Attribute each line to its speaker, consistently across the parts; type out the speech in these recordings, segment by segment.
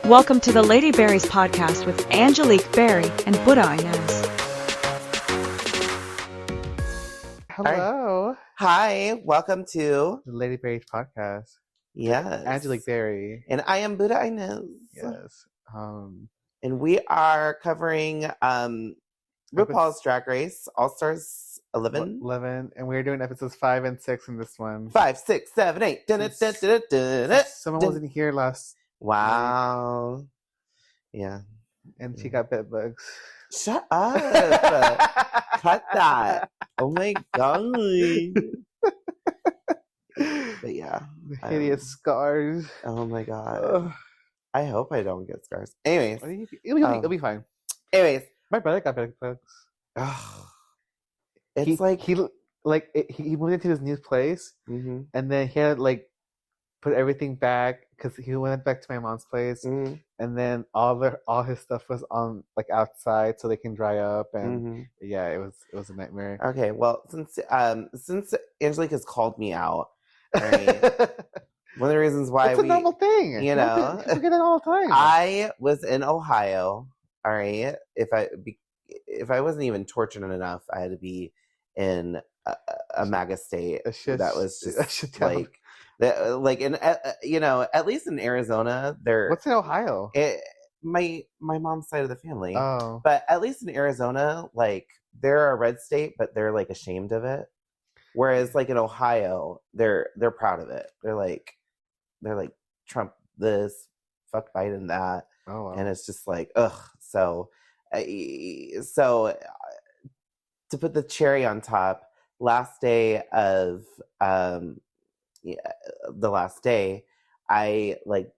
Speaker 1: Welcome to the Lady Berries podcast with Angelique Berry and Booda Inez.
Speaker 2: Hello.
Speaker 3: Hi, welcome to
Speaker 2: The Lady Berries podcast.
Speaker 3: yes,
Speaker 2: Angelique Berry.
Speaker 3: and I am Booda Inez.
Speaker 2: Yes.
Speaker 3: And we are covering RuPaul's Drag Race All Stars 11,
Speaker 2: 11. And we're doing episodes 5 and 6 in this one.
Speaker 3: 5, 6, 7, 8. Dun, dun, dun, dun, dun, dun,
Speaker 2: Someone
Speaker 3: dun.
Speaker 2: wasn't here last
Speaker 3: Wow. Yeah.
Speaker 2: and she got bed bugs.
Speaker 3: Shut up. Cut that. Oh my god. But yeah.
Speaker 2: The hideous scars.
Speaker 3: Oh my god.
Speaker 2: Ugh.
Speaker 3: I hope I don't get scars. Anyways.
Speaker 2: It'll be fine.
Speaker 3: Anyways.
Speaker 2: My brother got bed bugs.
Speaker 3: It's
Speaker 2: he moved into his new place,
Speaker 3: mm-hmm.
Speaker 2: and then he had put everything back because he went back to my mom's place,
Speaker 3: Mm-hmm.
Speaker 2: and then all his stuff was on outside so they can dry up, and
Speaker 3: Mm-hmm.
Speaker 2: yeah, it was a nightmare.
Speaker 3: Okay, well, since Angelique has called me out, right, one of the reasons why
Speaker 2: it's a normal thing,
Speaker 3: you know,
Speaker 2: people get it all the time.
Speaker 3: I was in Ohio. All right, if I wasn't even tortured enough, I had to be in a MAGA state that was just like that. Like in at least in Arizona, there.
Speaker 2: What's in Ohio?
Speaker 3: My mom's side of the family.
Speaker 2: Oh,
Speaker 3: but at least in Arizona, they're a red state, but they're ashamed of it. Whereas in Ohio, they're proud of it. They're like Trump this, fuck Biden that.
Speaker 2: oh, wow.
Speaker 3: And it's just ugh. So to put the cherry on top, last day of the last day, I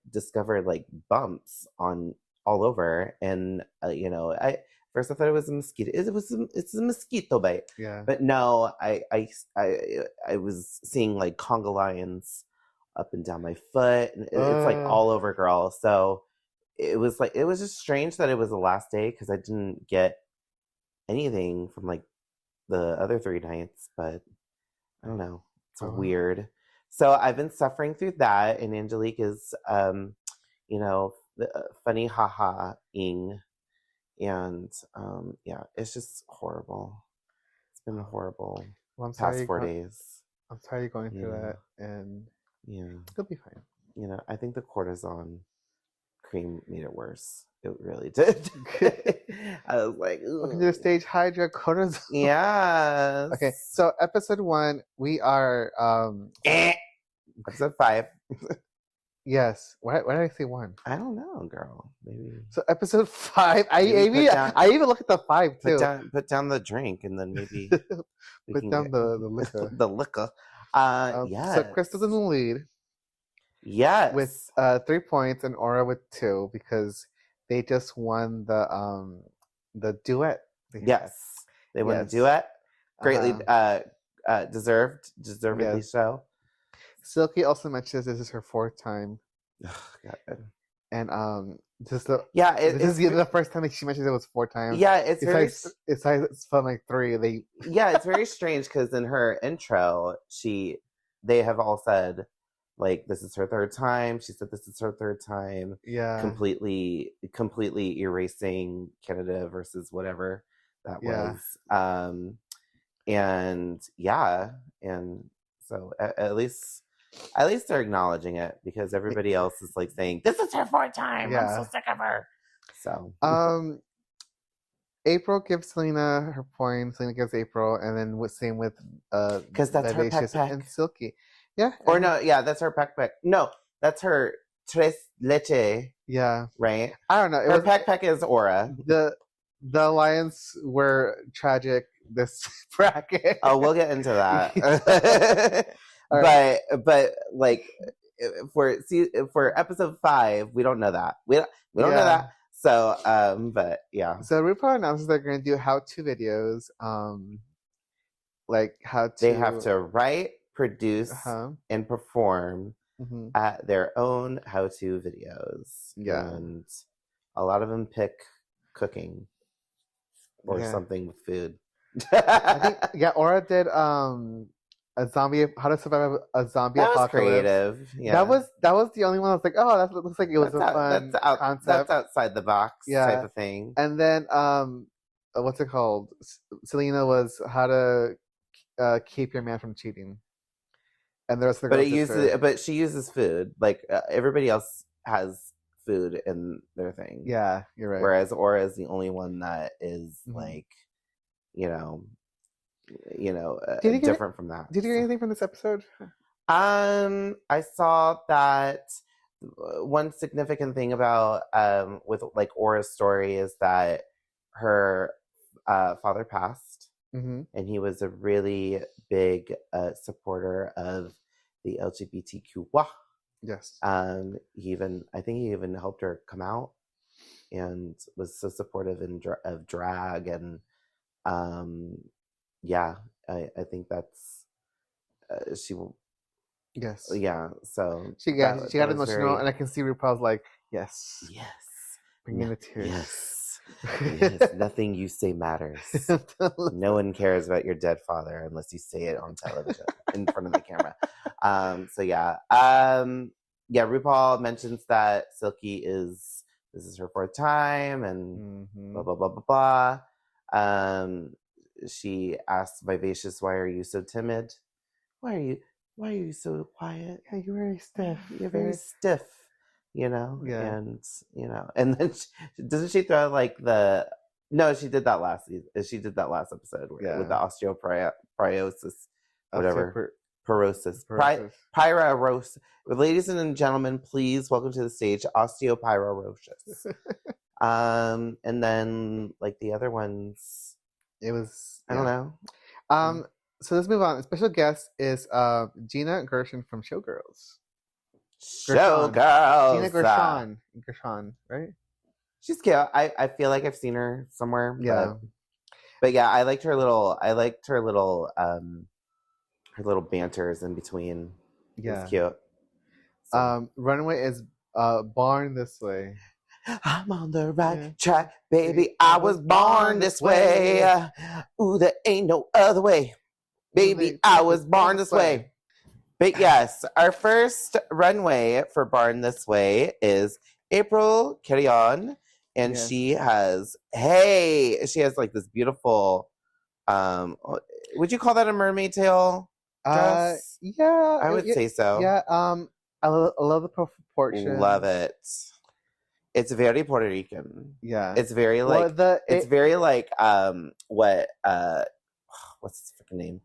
Speaker 3: discovered bumps on all over, and I first I thought it was a mosquito. It's a mosquito bite.
Speaker 2: Yeah.
Speaker 3: But no, I was seeing conga lines up and down my foot, and it's all over, girl. So it was just strange that it was the last day because I didn't get anything from the other 3 nights, but I don't know. It's weird. So I've been suffering through that, and Angelique is, funny ha-ha-ing, and yeah, it's just horrible. It's been horrible.
Speaker 2: Well,
Speaker 3: past 4 days.
Speaker 2: I'm sorry you're going through that, and
Speaker 3: yeah,
Speaker 2: it'll be fine.
Speaker 3: I think the cortisone cream made it worse. It really did. I was like,
Speaker 2: welcome to the stage Hydra cortisone.
Speaker 3: yeah.
Speaker 2: Okay, so episode 1, we are
Speaker 3: episode 5.
Speaker 2: Yes. Why did I say 1?
Speaker 3: I don't know, girl. Maybe.
Speaker 2: So episod 5. I even look at the 5 too.
Speaker 3: Put down the drink, and then maybe
Speaker 2: put down the liquor.
Speaker 3: The liquor. Yeah.
Speaker 2: So Crystal's in the lead.
Speaker 3: Yes.
Speaker 2: With 3 points, and Aura with 2 because they just won the duet.
Speaker 3: Yes, they won the duet. Greatly deservedly so.
Speaker 2: Silky also mentions this is her 4th time.
Speaker 3: God.
Speaker 2: And this is the first time that she mentions it was 4 times.
Speaker 3: Yeah, it's
Speaker 2: felt 3.
Speaker 3: Yeah, it's very strange because in her intro, they have all said this is her 3rd time. She said this is her 3rd time.
Speaker 2: Yeah,
Speaker 3: completely erasing Canada versus whatever that was. And yeah, and so at least they're acknowledging it because everybody else is saying this is her 4th time. Yeah. I'm so sick of her. So
Speaker 2: April gives Selena her point. Selena gives April, and then same with
Speaker 3: because that's her peck
Speaker 2: and Silky. Yeah,
Speaker 3: or no, yeah, that's her peck. No, that's her tres leche.
Speaker 2: Yeah,
Speaker 3: right.
Speaker 2: I don't know.
Speaker 3: Her peck is Aura.
Speaker 2: The Lions were tragic this bracket.
Speaker 3: Oh, we'll get into that. But for episode 5, we don't know that. We don't know that. So but yeah.
Speaker 2: So RuPaul announces they're going to do how-to videos. How to.
Speaker 3: They have to write, produce, and perform at their own how-to videos.
Speaker 2: Yeah,
Speaker 3: and a lot of them pick cooking or something with food.
Speaker 2: I think, Aura did how to survive a zombie
Speaker 3: That was
Speaker 2: apocalypse.
Speaker 3: creative. Yeah.
Speaker 2: That was the only one I was like, oh, that looks like it was fun concept.
Speaker 3: That's outside the box type of thing.
Speaker 2: And then what's it called? Selena was how to keep your man from cheating. And the rest of the
Speaker 3: but she uses food. Like everybody else has food in their thing.
Speaker 2: Yeah, you're right.
Speaker 3: Whereas Aura is the only one that is like, different from that.
Speaker 2: Did you get anything from this episode?
Speaker 3: I saw that one significant thing about with like Aura's story is that her father passed, and he was a really big supporter of the LGBTQ.
Speaker 2: Yes.
Speaker 3: I think he even helped her come out, and was so supportive of drag, and I think that's she will.
Speaker 2: Yes.
Speaker 3: Yeah. So
Speaker 2: she got emotional, and I can see RuPaul's like, yes, bringing the tears.
Speaker 3: Yes, nothing you say matters. No one cares about your dead father unless you say it on television in front of the camera. RuPaul mentions that Silky this is her 4th time, and blah blah blah blah blah. She asks Vivacious, "Why are you so timid? Why are you so quiet?
Speaker 2: Yeah, you're very stiff.
Speaker 3: You're very stiff."
Speaker 2: Yeah.
Speaker 3: And and then doesn't she throw like no, she did that last episode with the osteoporosis, whatever. Porosis. Pyrosis. Ladies and gentlemen, please welcome to the stage osteoporosis. And then like the other ones,
Speaker 2: it was,
Speaker 3: I don't know.
Speaker 2: So let's move on. A special guest is Gina Gershon from Showgirls.
Speaker 3: Showgirls.
Speaker 2: Gina Gershon, right?
Speaker 3: She's cute. I feel like I've seen her somewhere.
Speaker 2: Yeah.
Speaker 3: But yeah, I liked her little banters in between.
Speaker 2: Yeah.
Speaker 3: It's cute. So.
Speaker 2: Runway is Born This Way.
Speaker 3: I'm on the right track, baby. I was born this way. Ooh, there ain't no other way. Baby, I was born this way. But yes, our first runway for Born This Way is April Carrion. And she has like this beautiful, would you call that a mermaid tail dress?
Speaker 2: Yeah.
Speaker 3: I would say so.
Speaker 2: Yeah, I love the proportions.
Speaker 3: Love it. It's very Puerto Rican.
Speaker 2: Yeah.
Speaker 3: It's very like, it's very like, what's his freaking name?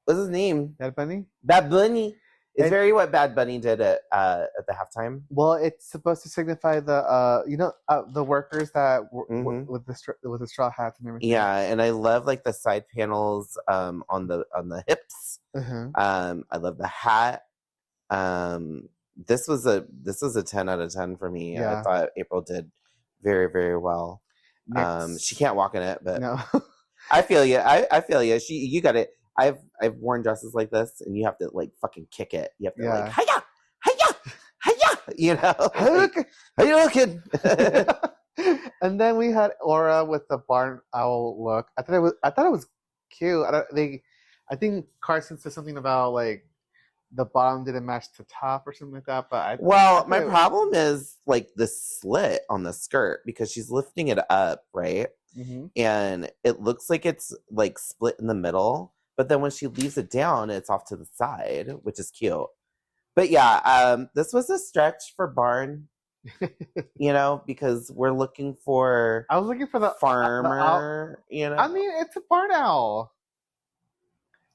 Speaker 3: What's his name?
Speaker 2: Bad Bunny?
Speaker 3: Bad Bunny. It's very what Bad Bunny did at the halftime.
Speaker 2: Well, it's supposed to signify the workers that with the straw hats and everything.
Speaker 3: Yeah, and I love like the side panels on the hips. I love the hat. This was a 10 out of 10 for me. Yeah. I thought April did very, very well. She can't walk in it, but
Speaker 2: no.
Speaker 3: I feel you. I feel you. You got it. I've worn dresses like this, and you have to like fucking kick it. You have to like hiya, hiya, hiya. You know, how you looking?
Speaker 2: And then we had Aura with the barn owl look. I thought it was cute. I think Carson said something about like the bottom didn't match the top or something like that. But
Speaker 3: my problem is like the slit on the skirt because she's lifting it up, right? And it looks like it's like split in the middle. But then when she leaves it down, it's off to the side, which is cute. But yeah, this was a stretch for Barn, because we're looking for.
Speaker 2: I was looking for the
Speaker 3: farmer,
Speaker 2: I mean, it's a barn owl.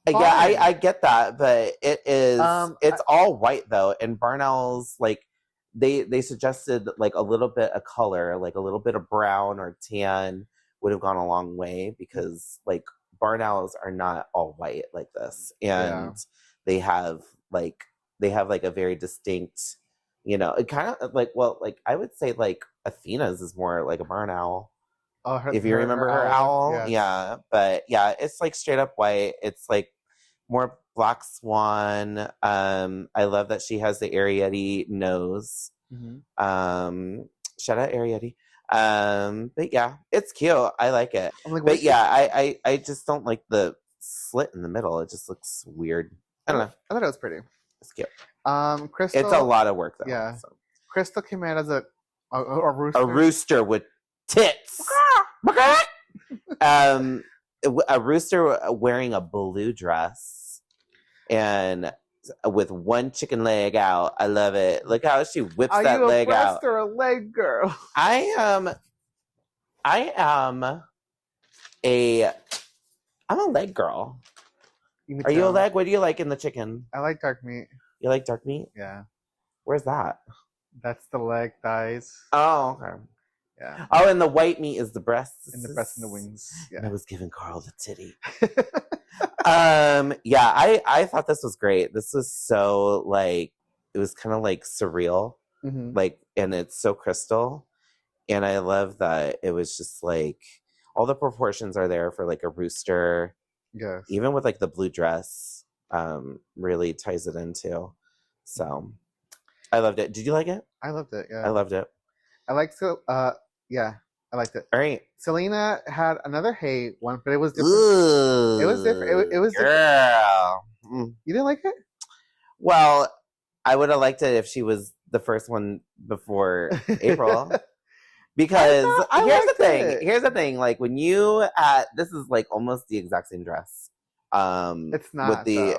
Speaker 3: Yeah, I get that, but it is. It's all white though, and barn owls like they suggested like a little bit of color, like a little bit of brown or tan would have gone a long way because like. Barn owls are not all white like this, and they have like a very distinct, it kind of like I would say like Athena's is more like a barn owl. Oh, if you remember her owl, yeah, but yeah, it's like straight up white. It's like more black swan. I love that she has the Arietti nose. Shout out Arietti. But yeah, it's cute. I like it. But yeah, I just don't like the slit in the middle. It just looks weird. I don't know.
Speaker 2: I thought it was pretty.
Speaker 3: It's cute.
Speaker 2: Crystal.
Speaker 3: It's a lot of work though.
Speaker 2: Yeah.
Speaker 3: So.
Speaker 2: Crystal came out as a rooster.
Speaker 3: A rooster with tits. A rooster wearing a blue dress and with one chicken leg out. I love it. Look how she whips that leg out.
Speaker 2: Are you a breast or a leg girl?
Speaker 3: I'm a leg girl. Are you a leg? What do you like in the chicken?
Speaker 2: I like dark meat.
Speaker 3: You like dark meat?
Speaker 2: Yeah.
Speaker 3: Where's that?
Speaker 2: That's the leg, thighs.
Speaker 3: Oh, okay.
Speaker 2: Yeah.
Speaker 3: Oh, and the white meat is the breasts.
Speaker 2: And the breasts and the wings. Yeah.
Speaker 3: And I was giving Carl the titty. Yeah, I thought this was great. This was so like, it was kind of like surreal.
Speaker 2: Mm-hmm.
Speaker 3: Like, and it's so crystal. And I love that it was just like, all the proportions are there for like a rooster.
Speaker 2: Yes.
Speaker 3: Even with like the blue dress, really ties it into. So I loved it. Did you like it?
Speaker 2: I loved it. Yeah.
Speaker 3: I loved it.
Speaker 2: I liked yeah, I liked it.
Speaker 3: All right.
Speaker 2: Selena had another hate one, but it was different.
Speaker 3: Ooh,
Speaker 2: it was different. It was
Speaker 3: girl.
Speaker 2: different. You didn't like it?
Speaker 3: Well, I would have liked it if she was the first one before April. Because here's the thing. Here's the thing. Like when you this is like almost the exact same dress.
Speaker 2: It's not.
Speaker 3: With the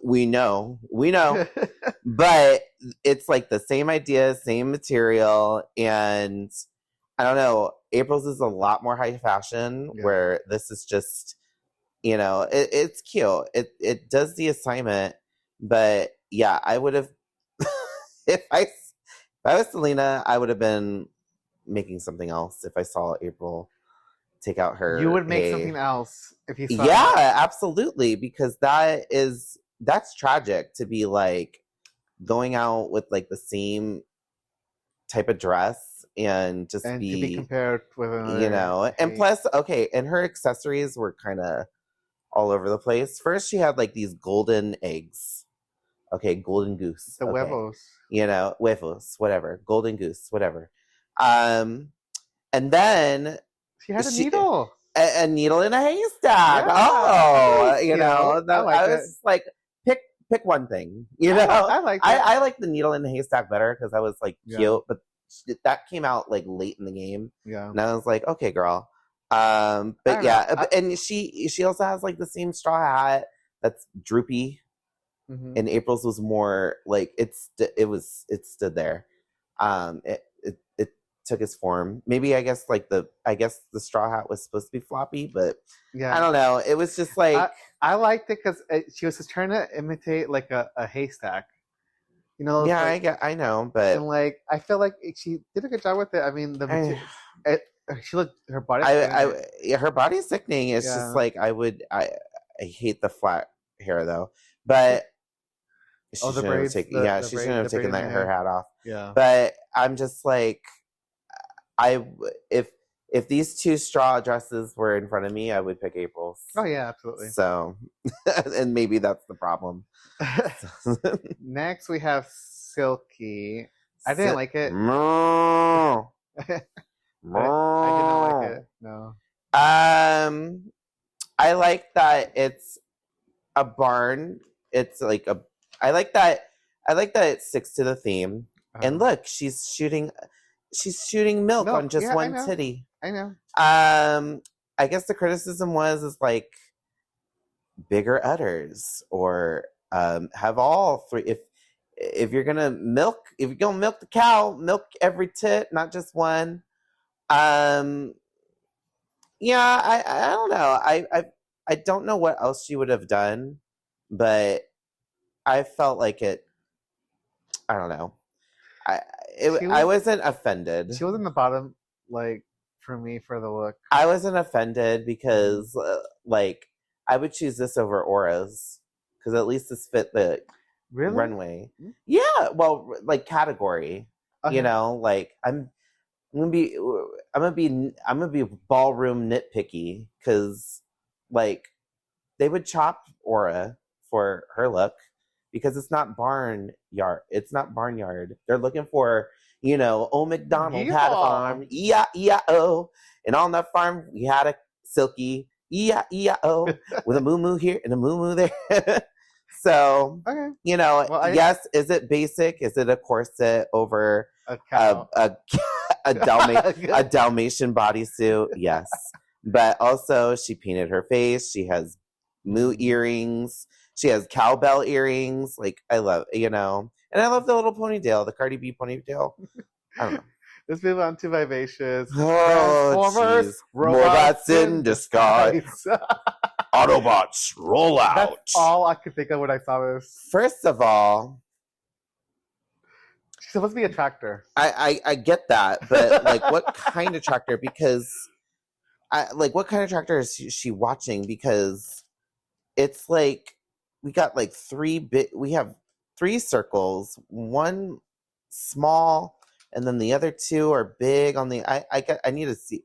Speaker 3: we know, but it's like the same idea, same material, and I don't know. April's is a lot more high fashion, where this is just, it's cute. It does the assignment, but yeah, I would have if I was Selena, I would have been making something else if I saw April take out her.
Speaker 2: You would make something else if you saw
Speaker 3: that. Absolutely, because that's tragic to be like going out with like the same type of dress and just
Speaker 2: to be compared with another,
Speaker 3: and plus, okay, and her accessories were kind of all over the place. First, she had like these golden eggs. Okay, golden goose.
Speaker 2: The huevos.
Speaker 3: Huevos, whatever. Golden goose, whatever. And then
Speaker 2: she had a needle.
Speaker 3: A needle in a haystack.
Speaker 2: Yeah,
Speaker 3: I was like, pick one thing.
Speaker 2: I like that.
Speaker 3: I like the needle in the haystack better because I was like cute, but that came out like late in the game.
Speaker 2: Yeah.
Speaker 3: And I was like, okay, girl. But yeah, and she also has like the same straw hat that's droopy. Mm-hmm. And April's was more like it stood there. It took its form. Maybe I guess the straw hat was supposed to be floppy, but I don't know. It was just like
Speaker 2: I liked it because she was just trying to imitate like a haystack.
Speaker 3: Yeah,
Speaker 2: like,
Speaker 3: I know, but
Speaker 2: and like I feel like she did a good job with it. I mean, she looked her body.
Speaker 3: Her body's sickening. It's just like I hate the flat hair though, but. She
Speaker 2: the braids.
Speaker 3: She shouldn't have taken her hat off.
Speaker 2: Yeah.
Speaker 3: But I'm just like, if these two straw dresses were in front of me, I would pick April's.
Speaker 2: Oh yeah, absolutely.
Speaker 3: So, and maybe that's the problem.
Speaker 2: Next we have Silky. I didn't like it.
Speaker 3: I
Speaker 2: didn't like it. No.
Speaker 3: I like that it's a barn. It's like I like that it sticks to the theme. And look, she's shooting milk on just one titty.
Speaker 2: I know.
Speaker 3: I guess the criticism is like bigger udders or have all three. If you're gonna milk the cow, milk every tit, not just one. I don't know. I don't know what else she would have done, but I felt like it. I don't know. I wasn't offended.
Speaker 2: She was in the bottom, like for me, for the look.
Speaker 3: I wasn't offended because, like, I would choose this over Aura's because at least this fit the runway. Mm-hmm. Yeah, well, like category. Okay. Like I'm gonna be ballroom nitpicky because, like, they would chop Aura for her look. Because it's not barnyard. It's not barnyard. They're looking for, McDonald had a farm. E-I-E-I-O. And on that farm, we had a Silky. E-I-E-I-O, with a moo-moo here and a moo-moo there. So,
Speaker 2: Okay.
Speaker 3: you know,
Speaker 2: Well,
Speaker 3: yes, is it basic? Is it a corset over
Speaker 2: A cow.
Speaker 3: a Dalmatian bodysuit? Yes. But also, she painted her face. She has moo earrings. She has cowbell earrings. Like, I love, you know. And I love the little ponytail, the Cardi B ponytail. I don't know.
Speaker 2: Let's move on to Vivacious.
Speaker 3: Oh,
Speaker 2: Transformers,
Speaker 3: jeez. Robots in disguise. Autobots, roll out.
Speaker 2: That's all I could think of when I saw this.
Speaker 3: First of all,
Speaker 2: She's supposed to be a tractor.
Speaker 3: I get that, but like, what kind of tractor? Because what kind of tractor is she watching? Because it's like we got like we have 3 circles, one small, and then the other 2 are big on the. I need to see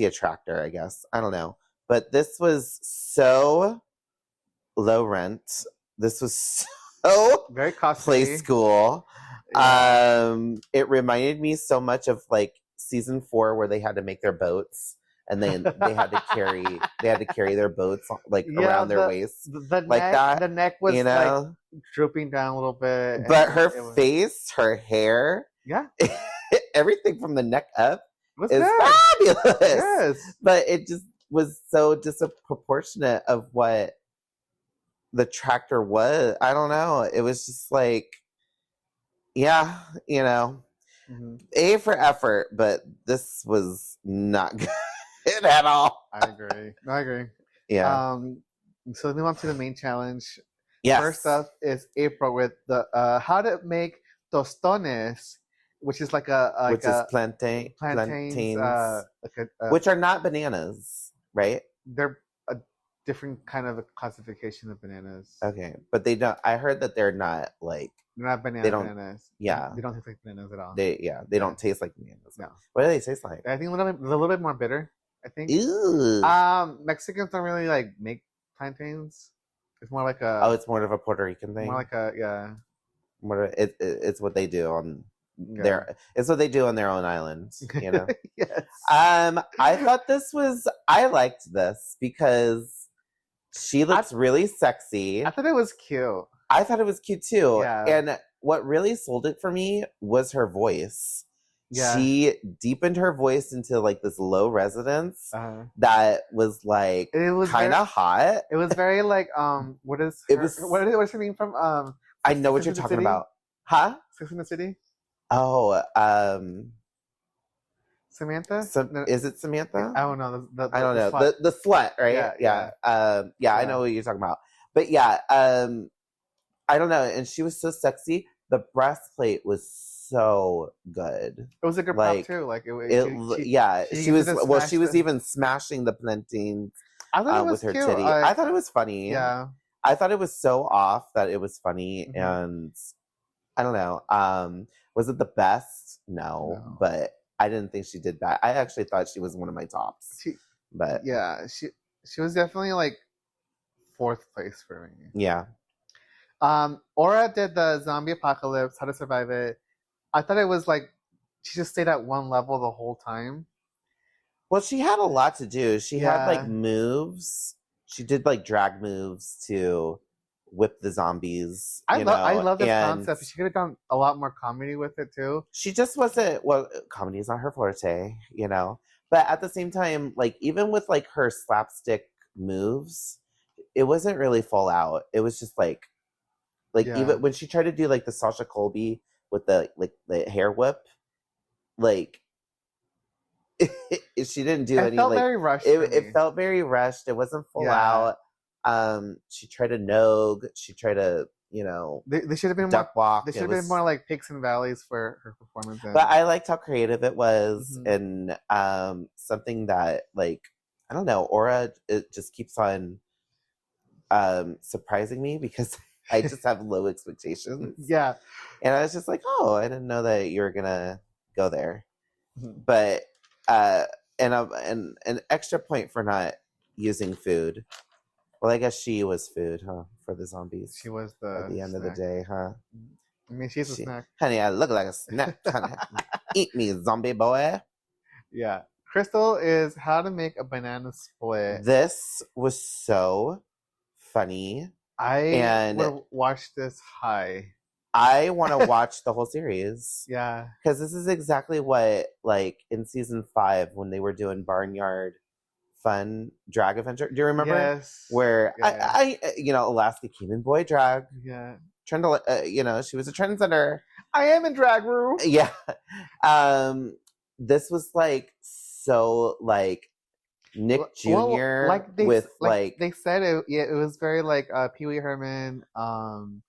Speaker 3: a tractor. I guess I don't know, but this was so low rent. This was so
Speaker 2: very costly.
Speaker 3: Play school. Yeah. It reminded me so much of like season 4 where they had to make their boats and then they had to carry their boats like around their waist.
Speaker 2: The
Speaker 3: like
Speaker 2: neck,
Speaker 3: that.
Speaker 2: The neck was like drooping down a little bit.
Speaker 3: But her face, her hair, everything from the neck up is fabulous.
Speaker 2: Yes.
Speaker 3: But it just was so disproportionate of what the tractor was. I don't know. It was just like, yeah, you know, A for effort, but this was not good at all.
Speaker 2: I agree.
Speaker 3: Yeah.
Speaker 2: So let's move on to the main challenge.
Speaker 3: Yes.
Speaker 2: First up is April with the how to make tostones, which is like
Speaker 3: plantains,
Speaker 2: like
Speaker 3: which are not bananas, right?
Speaker 2: They're a different kind of a classification of bananas.
Speaker 3: Okay, but they don't. I heard that they're not like.
Speaker 2: They're not bananas.
Speaker 3: Yeah.
Speaker 2: They don't taste like bananas at all.
Speaker 3: They don't taste like bananas.
Speaker 2: No.
Speaker 3: What do they taste like?
Speaker 2: I think a little bit more bitter, I think.
Speaker 3: Ew.
Speaker 2: Mexicans don't really like make plantains. It's more like a.
Speaker 3: Oh, it's more of a Puerto Rican thing.
Speaker 2: More like a
Speaker 3: it's what they do on their. It's what they do on their own island. You know.
Speaker 2: Yes.
Speaker 3: I thought I liked this because she looks really sexy.
Speaker 2: I thought it was cute.
Speaker 3: I thought it was cute too.
Speaker 2: Yeah.
Speaker 3: And what really sold it for me was her voice. Yeah. She deepened her voice into like this low resonance that was like kind of hot.
Speaker 2: It was very like what's her name from
Speaker 3: I know what you're talking about. Huh?
Speaker 2: Sex in the City?
Speaker 3: Oh,
Speaker 2: Samantha?
Speaker 3: Is it Samantha?
Speaker 2: I don't know.
Speaker 3: I don't know. The slut, right? Yeah. I know what you're talking about. But yeah, I don't know. And she was so sexy. The breastplate was so good.
Speaker 2: It was a good prop too. Like
Speaker 3: she was. She was even smashing the plantains with her titty. I thought it was funny.
Speaker 2: Yeah.
Speaker 3: I thought it was so off that it was funny, and I don't know. Was it the best? No, but I didn't think she did bad. I actually thought she was one of my tops. But
Speaker 2: yeah, she was definitely like 4th place for me.
Speaker 3: Yeah.
Speaker 2: Aura did the zombie apocalypse, how to survive it. I thought it was like she just stayed at one level the whole time.
Speaker 3: Well, she had a lot to do. She had like moves. She did like drag moves to whip the zombies. I
Speaker 2: love this concept. She could have done a lot more comedy with it too.
Speaker 3: She just wasn't. Well, comedy is not her forte, you know. But at the same time, like even with like her slapstick moves, it wasn't really full out. It was just like even when she tried to do like the Sasha Colby with the hair whip, like she didn't do any.
Speaker 2: It felt very rushed.
Speaker 3: It felt very rushed. It wasn't full out. She tried to nogue. She tried to, you know,
Speaker 2: they should have been
Speaker 3: duck walk.
Speaker 2: They should have been more like peaks and valleys for her performance.
Speaker 3: But I liked how creative it was, and something that like I don't know, Aura it just keeps on surprising me because I just have low expectations.
Speaker 2: Yeah.
Speaker 3: And I was just like, oh, I didn't know that you were gonna go there. But and an extra point for not using food. Well, I guess she was food, huh? For the zombies.
Speaker 2: She was
Speaker 3: at the end of the day, huh?
Speaker 2: I mean, she's a snack.
Speaker 3: Honey, I look like a snack. Honey. Eat me, zombie boy.
Speaker 2: Yeah. Crystal is how to make a banana split.
Speaker 3: This was so funny.
Speaker 2: I would watch this high.
Speaker 3: I want to watch the whole series.
Speaker 2: Yeah.
Speaker 3: Because this is exactly what, like, in season 5, when they were doing Barnyard Fun Drag Adventure. Do you remember?
Speaker 2: Yes.
Speaker 3: Where I Alaska came in boy drag.
Speaker 2: Yeah.
Speaker 3: Trying to, she was a trendsetter.
Speaker 2: I am in drag, Rue.
Speaker 3: Yeah. This was, like, so, like, Nick Jr.
Speaker 2: Well,
Speaker 3: with
Speaker 2: they said it was very like Pee Wee Herman, and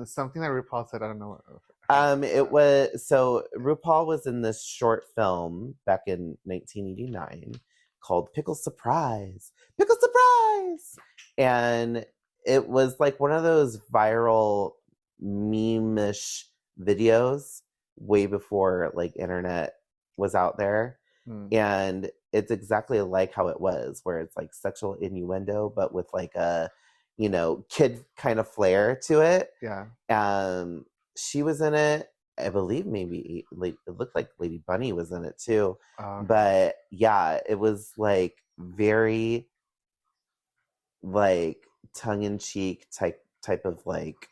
Speaker 2: something that RuPaul said. I don't know what.
Speaker 3: It was so RuPaul was in this short film back in 1989 called Pickle Surprise, and it was like one of those viral meme-ish videos way before like internet was out there. And it's exactly like how it was, where it's like sexual innuendo, but with like a, kid kind of flair to it.
Speaker 2: Yeah.
Speaker 3: She was in it. I believe maybe like it looked like Lady Bunny was in it too.
Speaker 2: Okay.
Speaker 3: But yeah, it was like very like tongue in cheek type of like,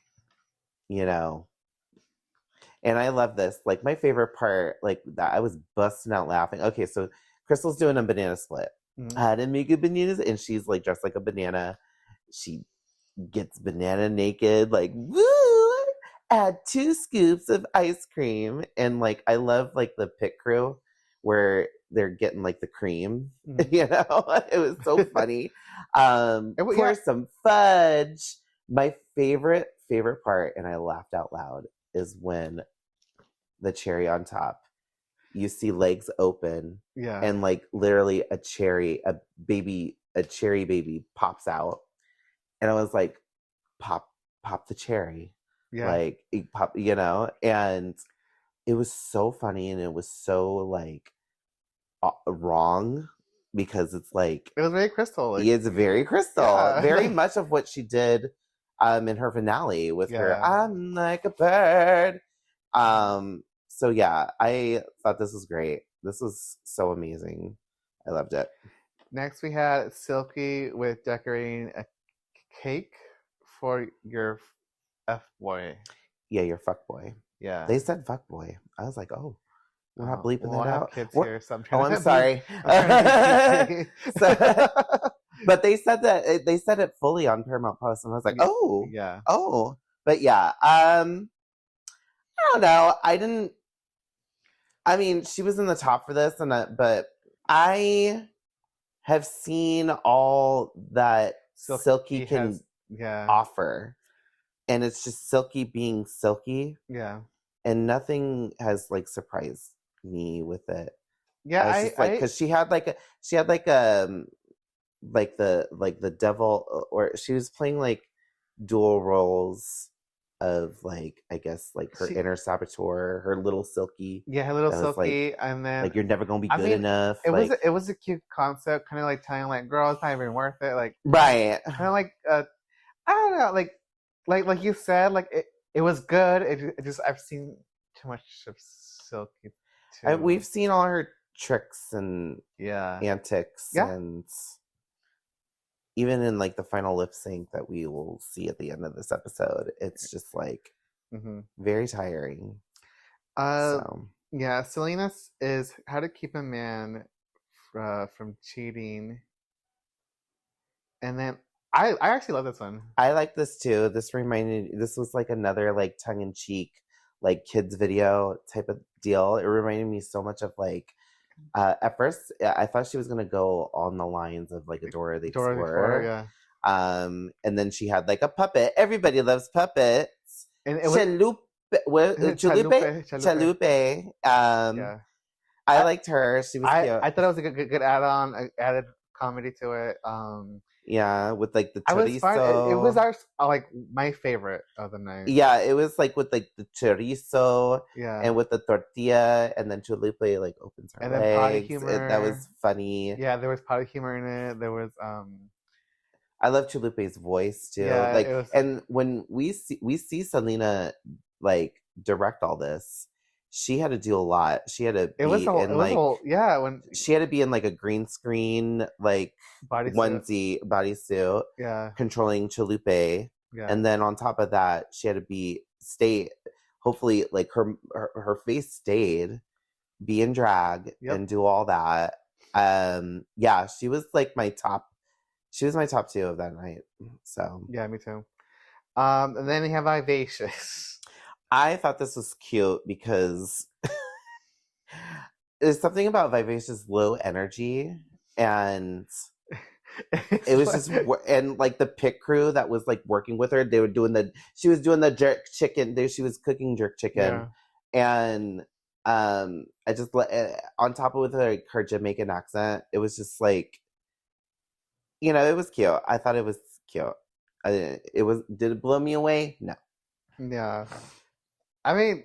Speaker 3: And I love this. Like my favorite part, like that I was busting out laughing. Okay, so Crystal's doing a banana split. How to make a banana, and she's like dressed like a banana. She gets banana naked, like woo! Add 2 scoops of ice cream, and like I love like the pit crew where they're getting like the cream. It was so funny. Pour some fudge. My favorite part, and I laughed out loud, is when the cherry on top, you see legs open, and like literally a cherry baby pops out, and I was like, pop the cherry, like pop, and it was so funny, and it was so like wrong, because it's like
Speaker 2: it was very Crystal.
Speaker 3: It's very Crystal, very much of what she did in her finale with her I'm like a bird. So yeah, I thought this was great. This was so amazing. I loved it.
Speaker 2: Next we had Silky with decorating a cake for your F-boy.
Speaker 3: Yeah, your fuck boy.
Speaker 2: Yeah.
Speaker 3: They said fuck boy. I was like, oh, we're not bleeping that out.
Speaker 2: Kids here, so
Speaker 3: I'm sorry. But they said it fully on Paramount Plus, and I was like, oh,
Speaker 2: yeah,
Speaker 3: oh, but yeah, I don't know. I mean, she was in the top for this, but I have seen all that Silky can offer, and it's just Silky being Silky, and nothing has like surprised me with it.
Speaker 2: Yeah,
Speaker 3: because she had the devil, or she was playing like dual roles of like, I guess like her inner saboteur, her little Silky.
Speaker 2: Yeah, her little Silky, and then
Speaker 3: like you're never gonna be good enough.
Speaker 2: It was a cute concept, kind of like telling like, girl, it's not even worth it. Like
Speaker 3: right,
Speaker 2: kind of like I don't know, like you said, like it was good. It just I've seen too much of Silky too.
Speaker 3: We've seen all her tricks and antics, and even in like the final lip sync that we will see at the end of this episode, it's just like very tiring.
Speaker 2: Yeah, Selena's is how to keep a man from cheating, and then I actually love this one.
Speaker 3: I like this too. This was like another like tongue in cheek like kids video type of deal. It reminded me so much of like. At first, I thought she was gonna go on the lines of like Dora the Explorer. And then she had like a puppet. Everybody loves puppets. And it was Chalupe. I liked her. She was cute.
Speaker 2: I thought it was a good add-on, added comedy to it.
Speaker 3: Yeah, with like the chorizo.
Speaker 2: It was like my favorite of the night.
Speaker 3: Yeah, it was like with like the chorizo,
Speaker 2: yeah,
Speaker 3: and with the tortilla, and then Chalupe like opens her legs. Then potty humor. That was funny.
Speaker 2: Yeah, there was potty humor in it. There was
Speaker 3: I love Chalupe's voice too.
Speaker 2: Yeah,
Speaker 3: and when we see Selena like direct all this, she had to do a lot. She had to
Speaker 2: It was
Speaker 3: be in like
Speaker 2: when
Speaker 3: she had to be in like a green screen like
Speaker 2: bodysuit.
Speaker 3: bodysuit,
Speaker 2: Yeah,
Speaker 3: controlling Chalupe,
Speaker 2: yeah,
Speaker 3: and then on top of that, she had to stay. Hopefully, like her face stayed, be in drag, and do all that. Yeah, she was like my top. She was my top two of that night. So
Speaker 2: yeah, me too. And then we have Vivacious.
Speaker 3: I thought this was cute because there's something about Vivacious low energy, and it was just and like the pit crew that was like working with her, they were doing she was doing the jerk chicken. She was cooking jerk chicken, and I just on top of with her Jamaican accent, it was just like, you know, it was cute. I thought it was cute. Did it blow me away? No.
Speaker 2: Yeah, I mean,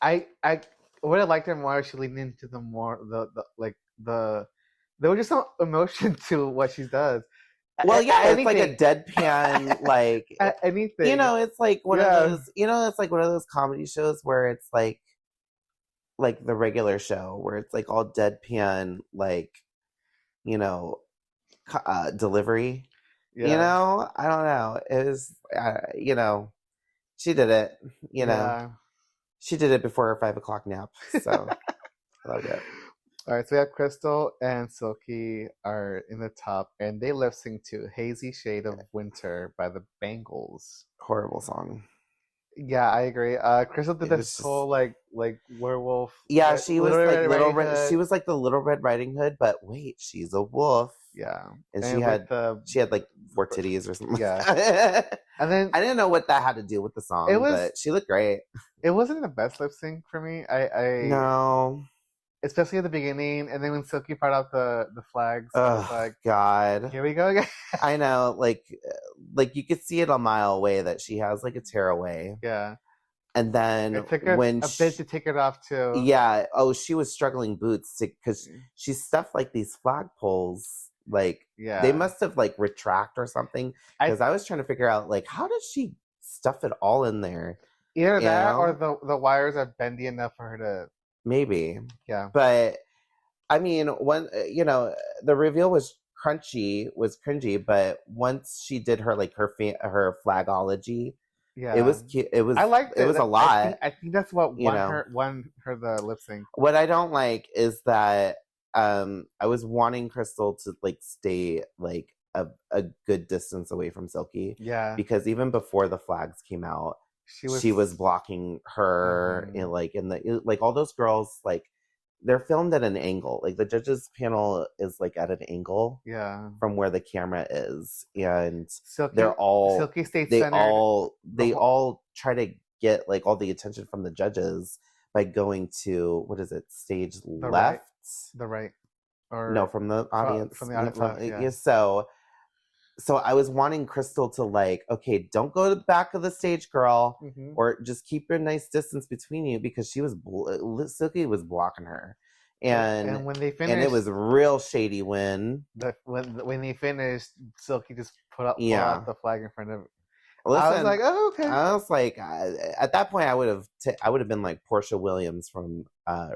Speaker 2: I would have liked her more if she leaned into the more there was just some emotion to what she does.
Speaker 3: Well, yeah, it's like a deadpan, like
Speaker 2: anything.
Speaker 3: You know, it's like one of those. You know, it's like one of those comedy shows where it's like the regular show where it's like all deadpan, like, you know, delivery. Yeah. You know, I don't know. It was, you know, she did it. You know, she did it before her 5 o'clock nap. So I loved it.
Speaker 2: All right, so we have Crystal and Silky are in the top, and they lip sync to "Hazy Shade of Winter" by the Bangles.
Speaker 3: Horrible song.
Speaker 2: Yeah, I agree. Crystal did this whole like werewolf.
Speaker 3: Yeah, she was like Little Red. She was like the Little Red Riding Hood, but wait, she's a wolf.
Speaker 2: Yeah,
Speaker 3: and she had like 4 titties or something.
Speaker 2: Yeah, and then
Speaker 3: I didn't know what that had to do with the song, but she looked great.
Speaker 2: It wasn't the best lip sync for me.
Speaker 3: No.
Speaker 2: Especially at the beginning, and then when Silky brought out the flags,
Speaker 3: oh,
Speaker 2: I was like,
Speaker 3: God,
Speaker 2: here we go again.
Speaker 3: I know, like you could see it a mile away that she has like a tearaway.
Speaker 2: Yeah,
Speaker 3: and then
Speaker 2: it took her a bit to take it off too.
Speaker 3: Yeah. Oh, she was struggling boots because she stuffed like these flagpoles. Like, they must have like retract or something. Because I was trying to figure out like how does she stuff it all in there?
Speaker 2: Either that or the wires are bendy enough for her to.
Speaker 3: Maybe.
Speaker 2: Yeah.
Speaker 3: But I mean, when you know, the reveal was cringy, but once she did her like her flagology, it was cute. It was.
Speaker 2: I liked it.
Speaker 3: It was a lot.
Speaker 2: I think that's what won her the lip sync.
Speaker 3: What I don't like is that I was wanting Crystal to like stay like a good distance away from Silky.
Speaker 2: Yeah.
Speaker 3: Because even before the flags came out, she was blocking her in like all those girls, like they're filmed at an angle. Like the judges panel is like at an angle from where the camera is, and Silky stayed centered. They all try to get like all the attention from the judges by going to stage left,
Speaker 2: the right, or
Speaker 3: no, from the audience,
Speaker 2: from the audience
Speaker 3: left, So I was wanting Crystal to like, okay, don't go to the back of the stage, girl, or just keep your nice distance between you, because Silky was blocking her, and when they finished, and it was real shady when
Speaker 2: they finished, Silky just put up the flag in front of.
Speaker 3: Listen,
Speaker 2: I was like, oh, okay.
Speaker 3: I was like, at that point, I would have been like Portia Williams from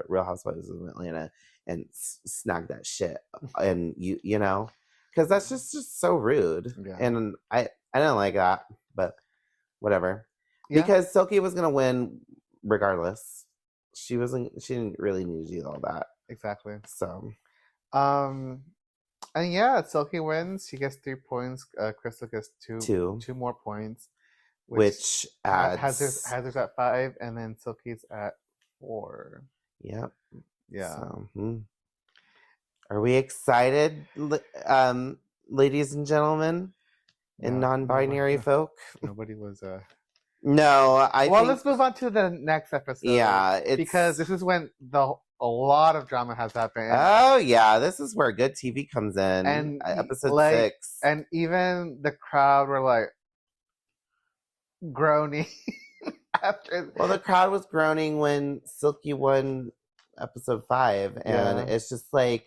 Speaker 3: Real Housewives of Atlanta and snagged that shit, and you know. Because that's just so rude. Yeah. And I didn't like that, but whatever. Yeah. Because Silky was going to win regardless. She didn't really need to do all that.
Speaker 2: Exactly.
Speaker 3: So.
Speaker 2: And yeah, Silky wins. She gets 3 points. Crystal gets two more points.
Speaker 3: Which
Speaker 2: adds... Heather's at 5, and then Silky's at 4.
Speaker 3: Yep.
Speaker 2: Yeah.
Speaker 3: So, Are we excited, ladies and gentlemen, and non-binary folk?
Speaker 2: Nobody was.
Speaker 3: No,
Speaker 2: let's move on to the next episode.
Speaker 3: Yeah,
Speaker 2: because this is when a lot of drama has happened.
Speaker 3: Oh yeah, this is where good TV comes in. And episode 6,
Speaker 2: and even the crowd were like groaning after.
Speaker 3: Well, the crowd was groaning when Silky won episode 5, and it's just like,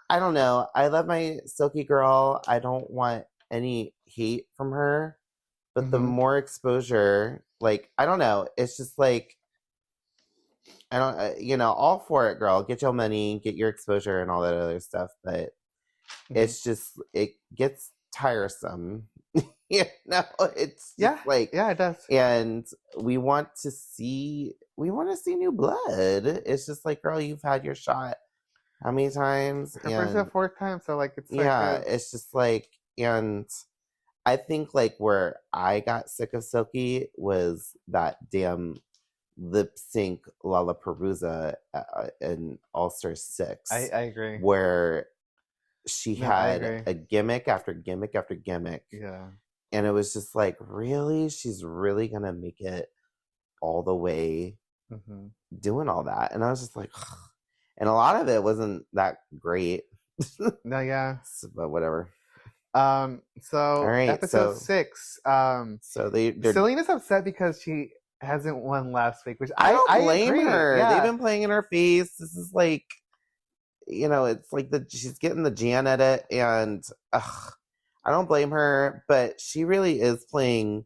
Speaker 3: I don't know. I love my Silky girl. I don't want any hate from her. But the more exposure like, I don't know. It's just like, I don't, all for it, girl. Get your money, get your exposure, and all that other stuff. But it's just, it gets tiresome. It's just like,
Speaker 2: yeah, it does.
Speaker 3: And we want to see new blood. It's just like, girl, you've had your shot how many times?
Speaker 2: Her first and fourth time, so like it's like
Speaker 3: it's just like, and I think like where I got sick of Silky was that damn lip sync Lollapalooza in All Star 6.
Speaker 2: I agree.
Speaker 3: Where she had a gimmick after gimmick after gimmick.
Speaker 2: Yeah.
Speaker 3: And it was just like, really? She's really going to make it all the way doing all that? And I was just like, ugh. And a lot of it wasn't that great.
Speaker 2: No, yeah.
Speaker 3: But whatever.
Speaker 2: So
Speaker 3: all right,
Speaker 2: episode 6.
Speaker 3: So
Speaker 2: Selena's upset because she hasn't won last week, which
Speaker 3: I don't blame her.
Speaker 2: Yeah.
Speaker 3: They've been playing in her face. This is like, it's like she's getting the Jan edit, and I don't blame her, but she really is playing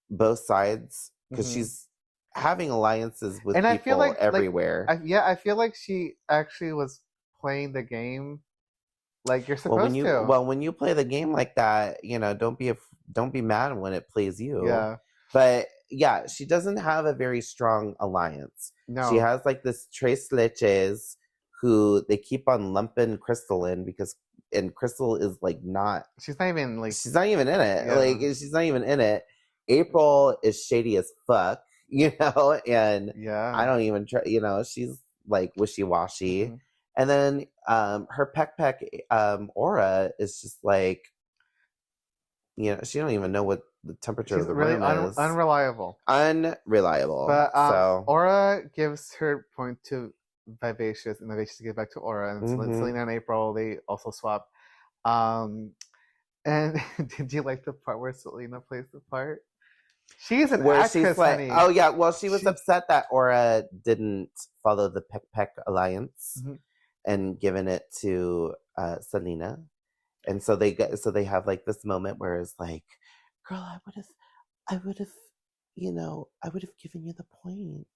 Speaker 3: both sides because she's having alliances with people, I feel like, everywhere.
Speaker 2: I feel like she actually was playing the game like you're supposed to.
Speaker 3: Well, when you play the game like that, don't be mad when it plays you.
Speaker 2: Yeah.
Speaker 3: But yeah, she doesn't have a very strong alliance.
Speaker 2: No.
Speaker 3: She has like this Tres Leches who they keep on lumping Crystal in and Crystal is like
Speaker 2: she's not even in
Speaker 3: it.
Speaker 2: Yeah.
Speaker 3: Like, she's not even in it. April is shady as fuck, and I don't even try, she's like wishy-washy. And then her peck aura is just like, she don't even know what the temperature of the room is.
Speaker 2: Unreliable.
Speaker 3: But
Speaker 2: Aura gives her point to Vivacious, and Vivacious gives back to Aura, and Selena and April, they also swap. And did you like the part where Selena plays the part? She's an actress,
Speaker 3: she's like,
Speaker 2: honey.
Speaker 3: oh yeah, well, she was upset that Aura didn't follow the Peck alliance and given it to Selena, and so they have like this moment where it's like, girl, I would have given you the point,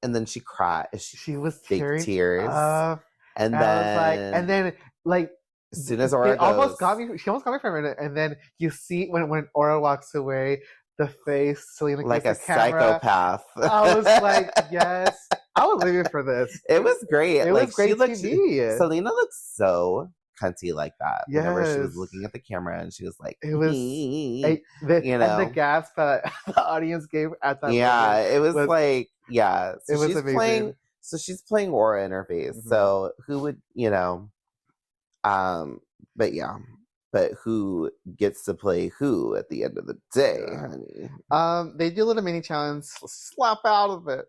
Speaker 3: and then she cried.
Speaker 2: She was
Speaker 3: fake tears, and
Speaker 2: then
Speaker 3: as soon as Aura
Speaker 2: she almost got me for a minute, and then you see when Aura walks away, the face Selena
Speaker 3: like a
Speaker 2: the camera.
Speaker 3: psychopath.
Speaker 2: I was like, yes, I was living for this.
Speaker 3: It was great.
Speaker 2: It was great TV.
Speaker 3: Selena looks so cunty like that.
Speaker 2: Yes.
Speaker 3: Whenever she was looking at the camera and she was like,
Speaker 2: it was, and the gasp that the audience gave at that.
Speaker 3: Yeah, it was like, yeah. So
Speaker 2: it was
Speaker 3: she's
Speaker 2: amazing.
Speaker 3: She's playing Aura in her face. So who would, but who gets to play who at the end of the day, honey?
Speaker 2: They do a little mini challenge, slap out of it,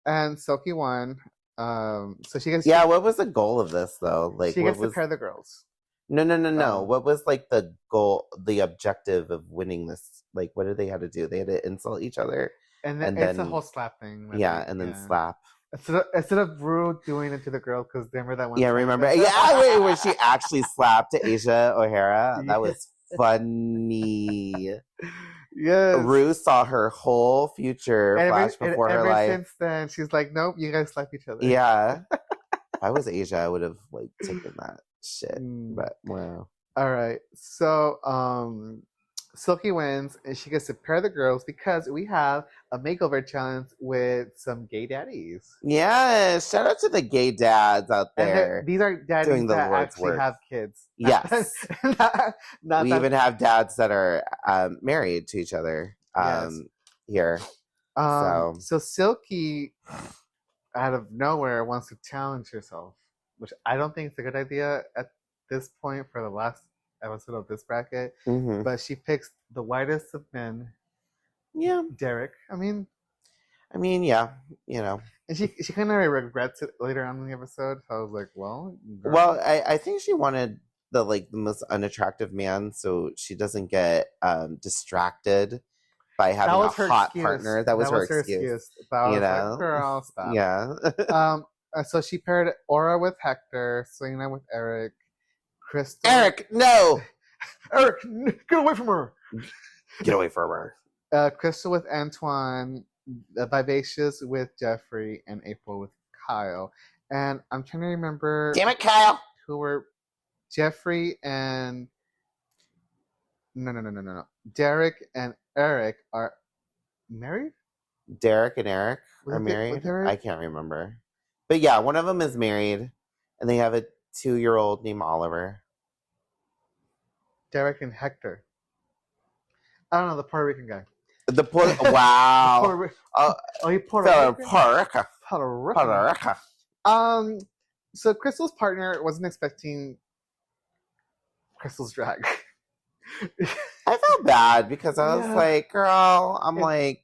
Speaker 2: and Silky won. So she gets.
Speaker 3: Yeah, what was the goal of this though? Like,
Speaker 2: she gets to pair the girls.
Speaker 3: No. What was like the goal, the objective of winning this? Like, what did they have to do? They had to insult each other,
Speaker 2: and then it's a whole slap thing.
Speaker 3: Then slap.
Speaker 2: Instead of Rue doing it to the girl, because remember that one?
Speaker 3: Yeah, remember? Yeah, wait, where she actually slapped Asia O'Hara? That was funny.
Speaker 2: Yes.
Speaker 3: Rue saw her whole future flash before her life.
Speaker 2: Since then, she's like, nope, you guys slap each other.
Speaker 3: Yeah. If I was Asia, I would have like taken that shit. But wow.
Speaker 2: All right. So Silky wins, and she gets to pair the girls because we have a makeover challenge with some gay daddies.
Speaker 3: Yes, shout out to the gay dads out there.
Speaker 2: These are daddies
Speaker 3: doing the
Speaker 2: that
Speaker 3: Lord's
Speaker 2: actually
Speaker 3: work.
Speaker 2: have kids.
Speaker 3: Yes. We even have dads that are married to each other here.
Speaker 2: So Silky, out of nowhere, wants to challenge herself, which I don't think is a good idea at this point for the last episode of this bracket. But she picks the whitest of men. Yeah, Derek. I mean,
Speaker 3: yeah,
Speaker 2: And she kind of regrets it later on in the episode. So I was like, well, girl.
Speaker 3: Well, I think she wanted the most unattractive man, so she doesn't get distracted by having a hot partner. That was her excuse.
Speaker 2: Like, girl, stop.
Speaker 3: Yeah.
Speaker 2: So she paired Aura with Hector, Selena with Eric, Crystal.
Speaker 3: Eric, no!
Speaker 2: Eric, get away from her!
Speaker 3: Get away from her.
Speaker 2: Crystal with Antoine, Vivacious with Jeffrey, and April with Kyle. And I'm trying to remember.
Speaker 3: Damn it, Kyle!
Speaker 2: Who were Jeffrey and. No. Derek and Eric are married?
Speaker 3: Derek and Eric
Speaker 2: Was
Speaker 3: are
Speaker 2: it
Speaker 3: married?
Speaker 2: Eric?
Speaker 3: I can't remember. But yeah, one of them is married, and they have a 2-year-old named Oliver.
Speaker 2: Derek and Hector. I don't know, the Puerto Rican guy.
Speaker 3: Wow.
Speaker 2: He Puerto Rican?
Speaker 3: Puerto Rican.
Speaker 2: So Crystal's partner wasn't expecting Crystal's drag.
Speaker 3: I felt bad because I was
Speaker 2: Yeah.
Speaker 3: like, girl,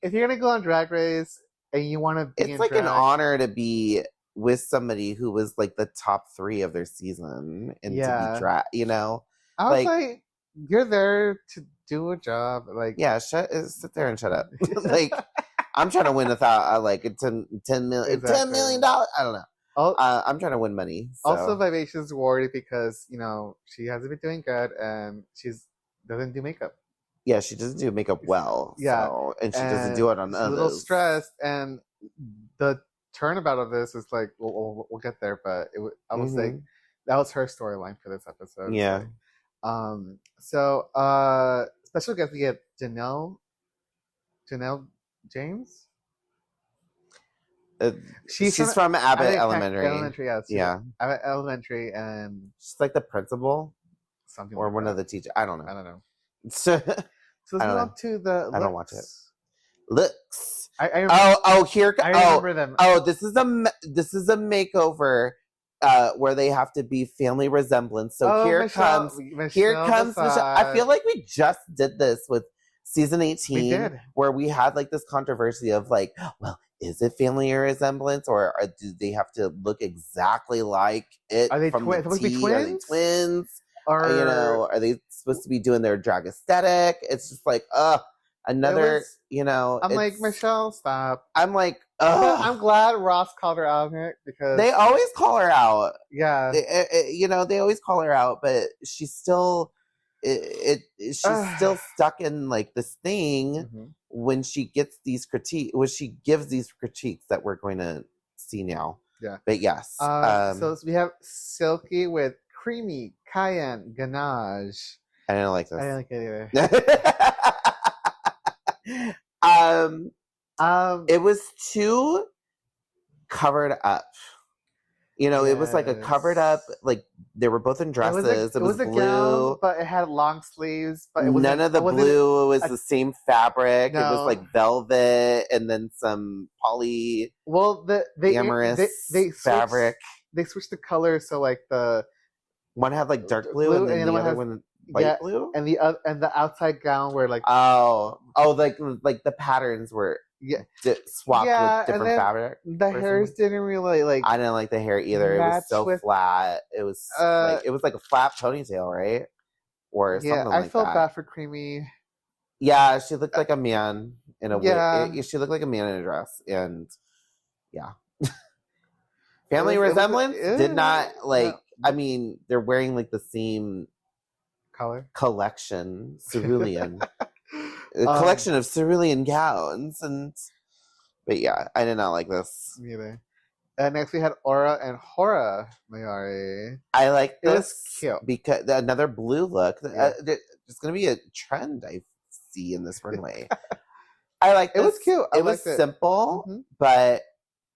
Speaker 2: if you're gonna go on Drag Race and you want to be
Speaker 3: it's
Speaker 2: in
Speaker 3: like
Speaker 2: drag,
Speaker 3: an honor to be with somebody who was like the top 3 of their season and to be drag, you know?
Speaker 2: I was like, you're there to do a job. Like,
Speaker 3: yeah, sit there and shut up. Like, I'm trying to win like $10 million.
Speaker 2: Exactly.
Speaker 3: $10 million. I don't know. I'm trying to win money. So.
Speaker 2: Also, Vivacious is worried because, she hasn't been doing good and doesn't do makeup.
Speaker 3: Yeah, she doesn't do makeup well.
Speaker 2: Yeah.
Speaker 3: So, and she doesn't do it on others.
Speaker 2: A little stressed. And the turnabout of this is like, we'll get there. But I was like, that was her storyline for this episode.
Speaker 3: Yeah.
Speaker 2: So, special guest, we get Janelle James.
Speaker 3: She's from Abbott Elementary.
Speaker 2: Elementary, yeah. Abbott Elementary, and
Speaker 3: she's like the principal,
Speaker 2: something
Speaker 3: or
Speaker 2: like
Speaker 3: one
Speaker 2: that.
Speaker 3: of the teachers. I don't know.
Speaker 2: So let's move on to the looks.
Speaker 3: I don't watch it. Looks.
Speaker 2: I remember them.
Speaker 3: Oh, this is a makeover. Where they have to be family resemblance. So here comes Michelle. I feel like we just did this with season 18.
Speaker 2: We did.
Speaker 3: Where we had like this controversy of like, well, is it family resemblance or do they have to look exactly like it?
Speaker 2: Are they
Speaker 3: supposed
Speaker 2: to be twins?
Speaker 3: Are they twins? Or are they supposed to be doing their drag aesthetic? It's just like, another,
Speaker 2: I'm like, Michelle, stop.
Speaker 3: I'm like,
Speaker 2: I'm glad Ross called her out on it because
Speaker 3: they always call her out.
Speaker 2: Yeah,
Speaker 3: they always call her out, but she's still, she's still stuck in like this thing when she gets these when she gives these critiques that we're going to see now.
Speaker 2: Yeah,
Speaker 3: but yes.
Speaker 2: So we have Silky with creamy cayenne ganache.
Speaker 3: I didn't like this.
Speaker 2: I didn't like it either.
Speaker 3: It was too covered up. It was like a covered up, like they were both in dresses. It was
Speaker 2: a
Speaker 3: blue,
Speaker 2: gown, but it had long sleeves. But
Speaker 3: none of the blue was the same fabric.
Speaker 2: No.
Speaker 3: It was like velvet and then some poly.
Speaker 2: Well, they
Speaker 3: fabric.
Speaker 2: They switched the colors, so like the
Speaker 3: one had like dark blue and then the other one light blue,
Speaker 2: and the outside gown were like
Speaker 3: like the patterns were swapped with different fabric.
Speaker 2: The hairs didn't really like.
Speaker 3: I didn't like the hair either. It was so flat. It was like a flat ponytail, right? Or something like that.
Speaker 2: I felt bad for Creamy.
Speaker 3: Yeah, she looked like a man in a wig. She looked like a man in a dress, and family resemblance did not like. I mean, they're wearing like the same collection, cerulean. A collection of cerulean gowns, but yeah, I did not like this.
Speaker 2: Neither. Next we had Aura and Hora Mayari.
Speaker 3: I like this.
Speaker 2: It was cute
Speaker 3: because another blue look. There's going to be a trend I see in this runway. I like this.
Speaker 2: It was cute.
Speaker 3: It was simple, but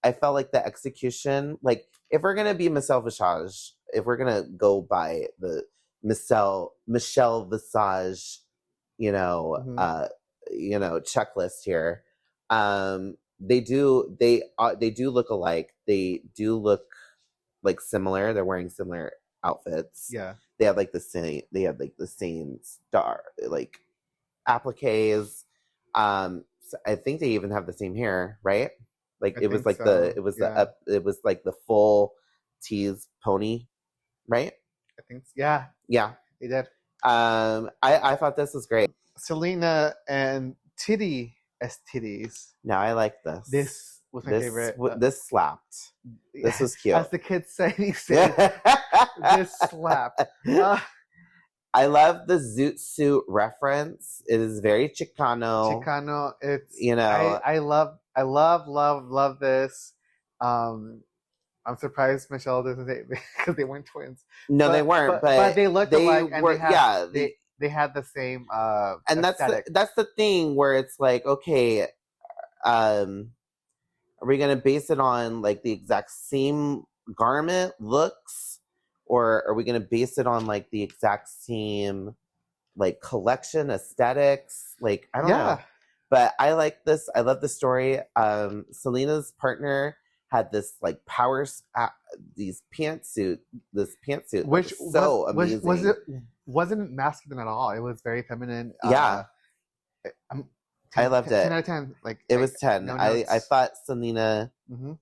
Speaker 3: I felt like the execution. Like if we're going to be Michelle Visage, if we're going to go by the Michelle Visage, checklist here. They do look alike. They do look like similar. They're wearing similar outfits.
Speaker 2: Yeah.
Speaker 3: They have the same star like appliques. So I think they even have the same hair, right? Like it was like the full tease pony, right?
Speaker 2: I think yeah.
Speaker 3: Yeah.
Speaker 2: They did.
Speaker 3: I thought this was great.
Speaker 2: Selena and Titty as titties.
Speaker 3: No, I like this.
Speaker 2: This was my favorite.
Speaker 3: This slapped. This was cute.
Speaker 2: As the kids say, he said, this slapped.
Speaker 3: I love the zoot suit reference. It is very Chicano.
Speaker 2: Chicano. It's
Speaker 3: You know.
Speaker 2: I love this. I'm surprised Michelle doesn't say because they weren't twins.
Speaker 3: No, they weren't, but
Speaker 2: they looked alike, and
Speaker 3: were,
Speaker 2: they had the same
Speaker 3: and
Speaker 2: aesthetic.
Speaker 3: that's the thing where it's like, okay, are we gonna base it on like the exact same garment looks, or are we gonna base it on like the exact same like collection aesthetics? Like, I don't know. But I like this. I love the story. Selena's partner had this like this pantsuit,
Speaker 2: which
Speaker 3: was so amazing.
Speaker 2: Wasn't masculine at all. It was very feminine.
Speaker 3: Yeah. I loved it.
Speaker 2: 10 out of 10.
Speaker 3: It was 10.
Speaker 2: No
Speaker 3: I thought Selena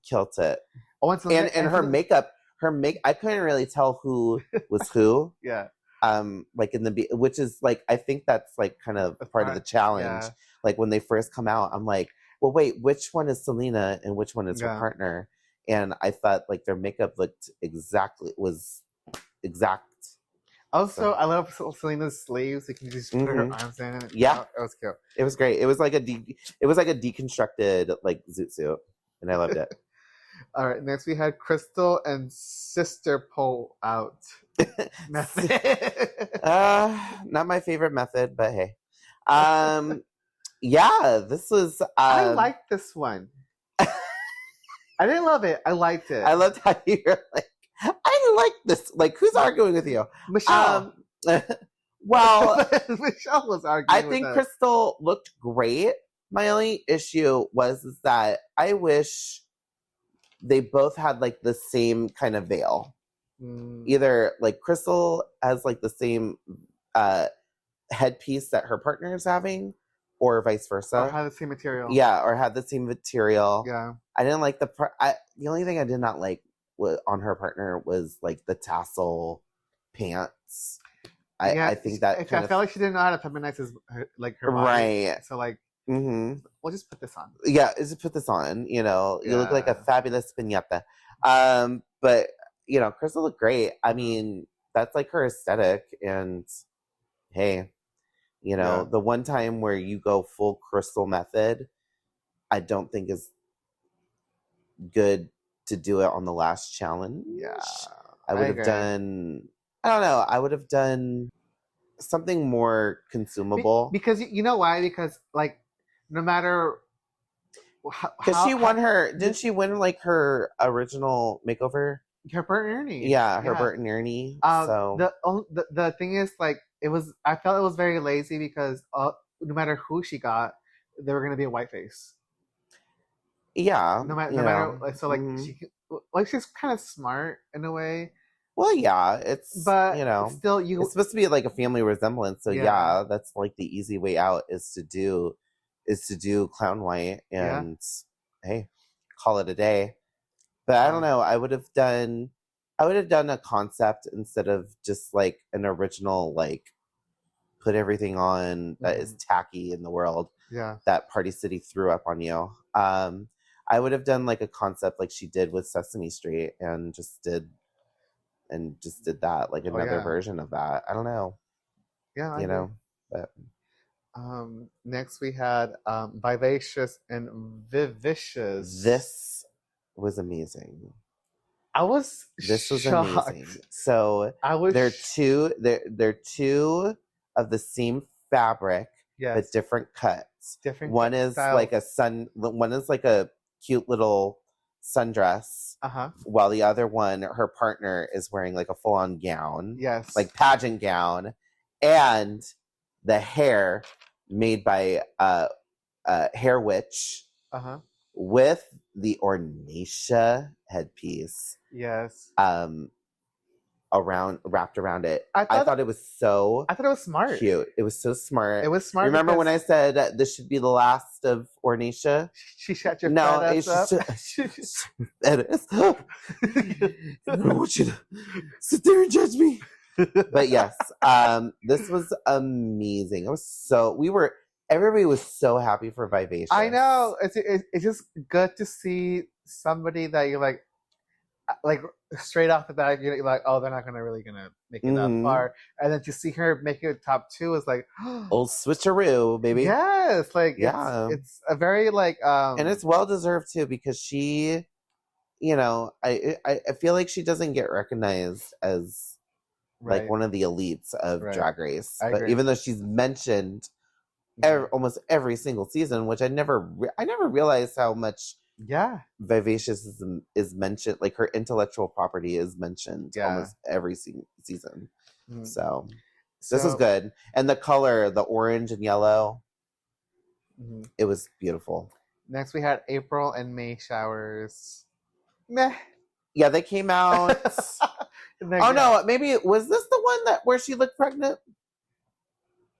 Speaker 3: killed it.
Speaker 2: Oh, and
Speaker 3: her makeup, I couldn't really tell who was who.
Speaker 2: Yeah.
Speaker 3: Like which is like, I think that's like kind of part of the challenge.
Speaker 2: Yeah.
Speaker 3: Like when they first come out, I'm like, well, wait, which one is Selena and which one is her partner? And I thought like their makeup was exact.
Speaker 2: Also, I love Selena's sleeves. You can just put her arms in it.
Speaker 3: Yeah,
Speaker 2: it was cute.
Speaker 3: It was great. It was like a deconstructed like zoot suit, and I loved it.
Speaker 2: All right, next we had Crystal and Sister pull out method.
Speaker 3: Not my favorite method, but hey. Yeah, this was.
Speaker 2: I liked this one. I didn't love it. I liked it.
Speaker 3: I loved how you were like, I like this. Like, who's arguing with you?
Speaker 2: Michelle.
Speaker 3: Well,
Speaker 2: Michelle was arguing.
Speaker 3: I think Crystal looked great. My only issue was that I wish they both had like the same kind of veil. Either like Crystal has like the same headpiece that her partner is having, or vice versa.
Speaker 2: Or had the same material.
Speaker 3: Yeah, or had the same material.
Speaker 2: Yeah.
Speaker 3: I didn't like the only thing I did not like on her partner was like the tassel pants. I think that
Speaker 2: I felt like she didn't know how to feminize her body.
Speaker 3: Right.
Speaker 2: So like, we'll just put this on.
Speaker 3: Yeah, just put this on. You know, you look like a fabulous piñata. But you know, Crystal looked great. I mean, that's like her aesthetic, and hey, you know, the one time where you go full Crystal method, I don't think is good to do it on the last challenge.
Speaker 2: Yeah.
Speaker 3: I would have done, I don't know, I would have done something more consumable.
Speaker 2: Because you know why? Because like, no matter
Speaker 3: because she won didn't she win like her original makeover?
Speaker 2: Her Bert and Ernie.
Speaker 3: Yeah, her Bert and Ernie. So
Speaker 2: the thing is, like, I felt it was very lazy because no matter who she got, they were gonna be a white face.
Speaker 3: Yeah.
Speaker 2: No matter like, so like she's kind of smart in a way.
Speaker 3: Well, yeah, but you know,
Speaker 2: still
Speaker 3: it's supposed to be like a family resemblance. So yeah, that's like the easy way out is to do clown white and hey, call it a day. But I don't know. I would have done a concept instead of just like an original, like put everything on that is tacky in the world.
Speaker 2: Yeah.
Speaker 3: That Party City threw up on you. I would have done like a concept like she did with Sesame Street and just did that, like another version of that. I don't know.
Speaker 2: Yeah.
Speaker 3: You know, but
Speaker 2: next we had Vivacious and Vivicious.
Speaker 3: This was amazing.
Speaker 2: This was shocked.
Speaker 3: Amazing. So they're two of the same fabric, but different cuts. One is like one is like a cute little sundress, while the other one, her partner, is wearing like a full-on gown, like pageant gown, and the hair made by Hair Witch, with the Ornacia headpiece, wrapped around it. I thought it was
Speaker 2: smart.
Speaker 3: Cute. It was so smart.
Speaker 2: It was smart.
Speaker 3: Remember when I said this should be the last of Ornacia?
Speaker 2: She shut your fat ass up.
Speaker 3: It is. I don't want you to sit there and judge me. But yes, this was amazing. Everybody was so happy for Vivacious.
Speaker 2: I know. It's just good to see somebody that you're like, like straight off the bat, you're like, oh, they're not gonna make it that far. And then to see her make it top 2 is like,
Speaker 3: old switcheroo, baby.
Speaker 2: yes, like
Speaker 3: Yeah.
Speaker 2: it's a very like
Speaker 3: and it's well deserved too, because she, you know, I feel like she doesn't get recognized as like one of the elites of Drag Race,
Speaker 2: I
Speaker 3: but
Speaker 2: agree.
Speaker 3: even though she's mentioned almost every single season, which I never realized how much vivacious is mentioned, like her intellectual property is mentioned almost every season. So this was good, and the color, the orange and yellow, it was beautiful.
Speaker 2: Next we had April and May showers. Meh.
Speaker 3: Yeah, they came out. Oh no, maybe was this the one where she looked pregnant?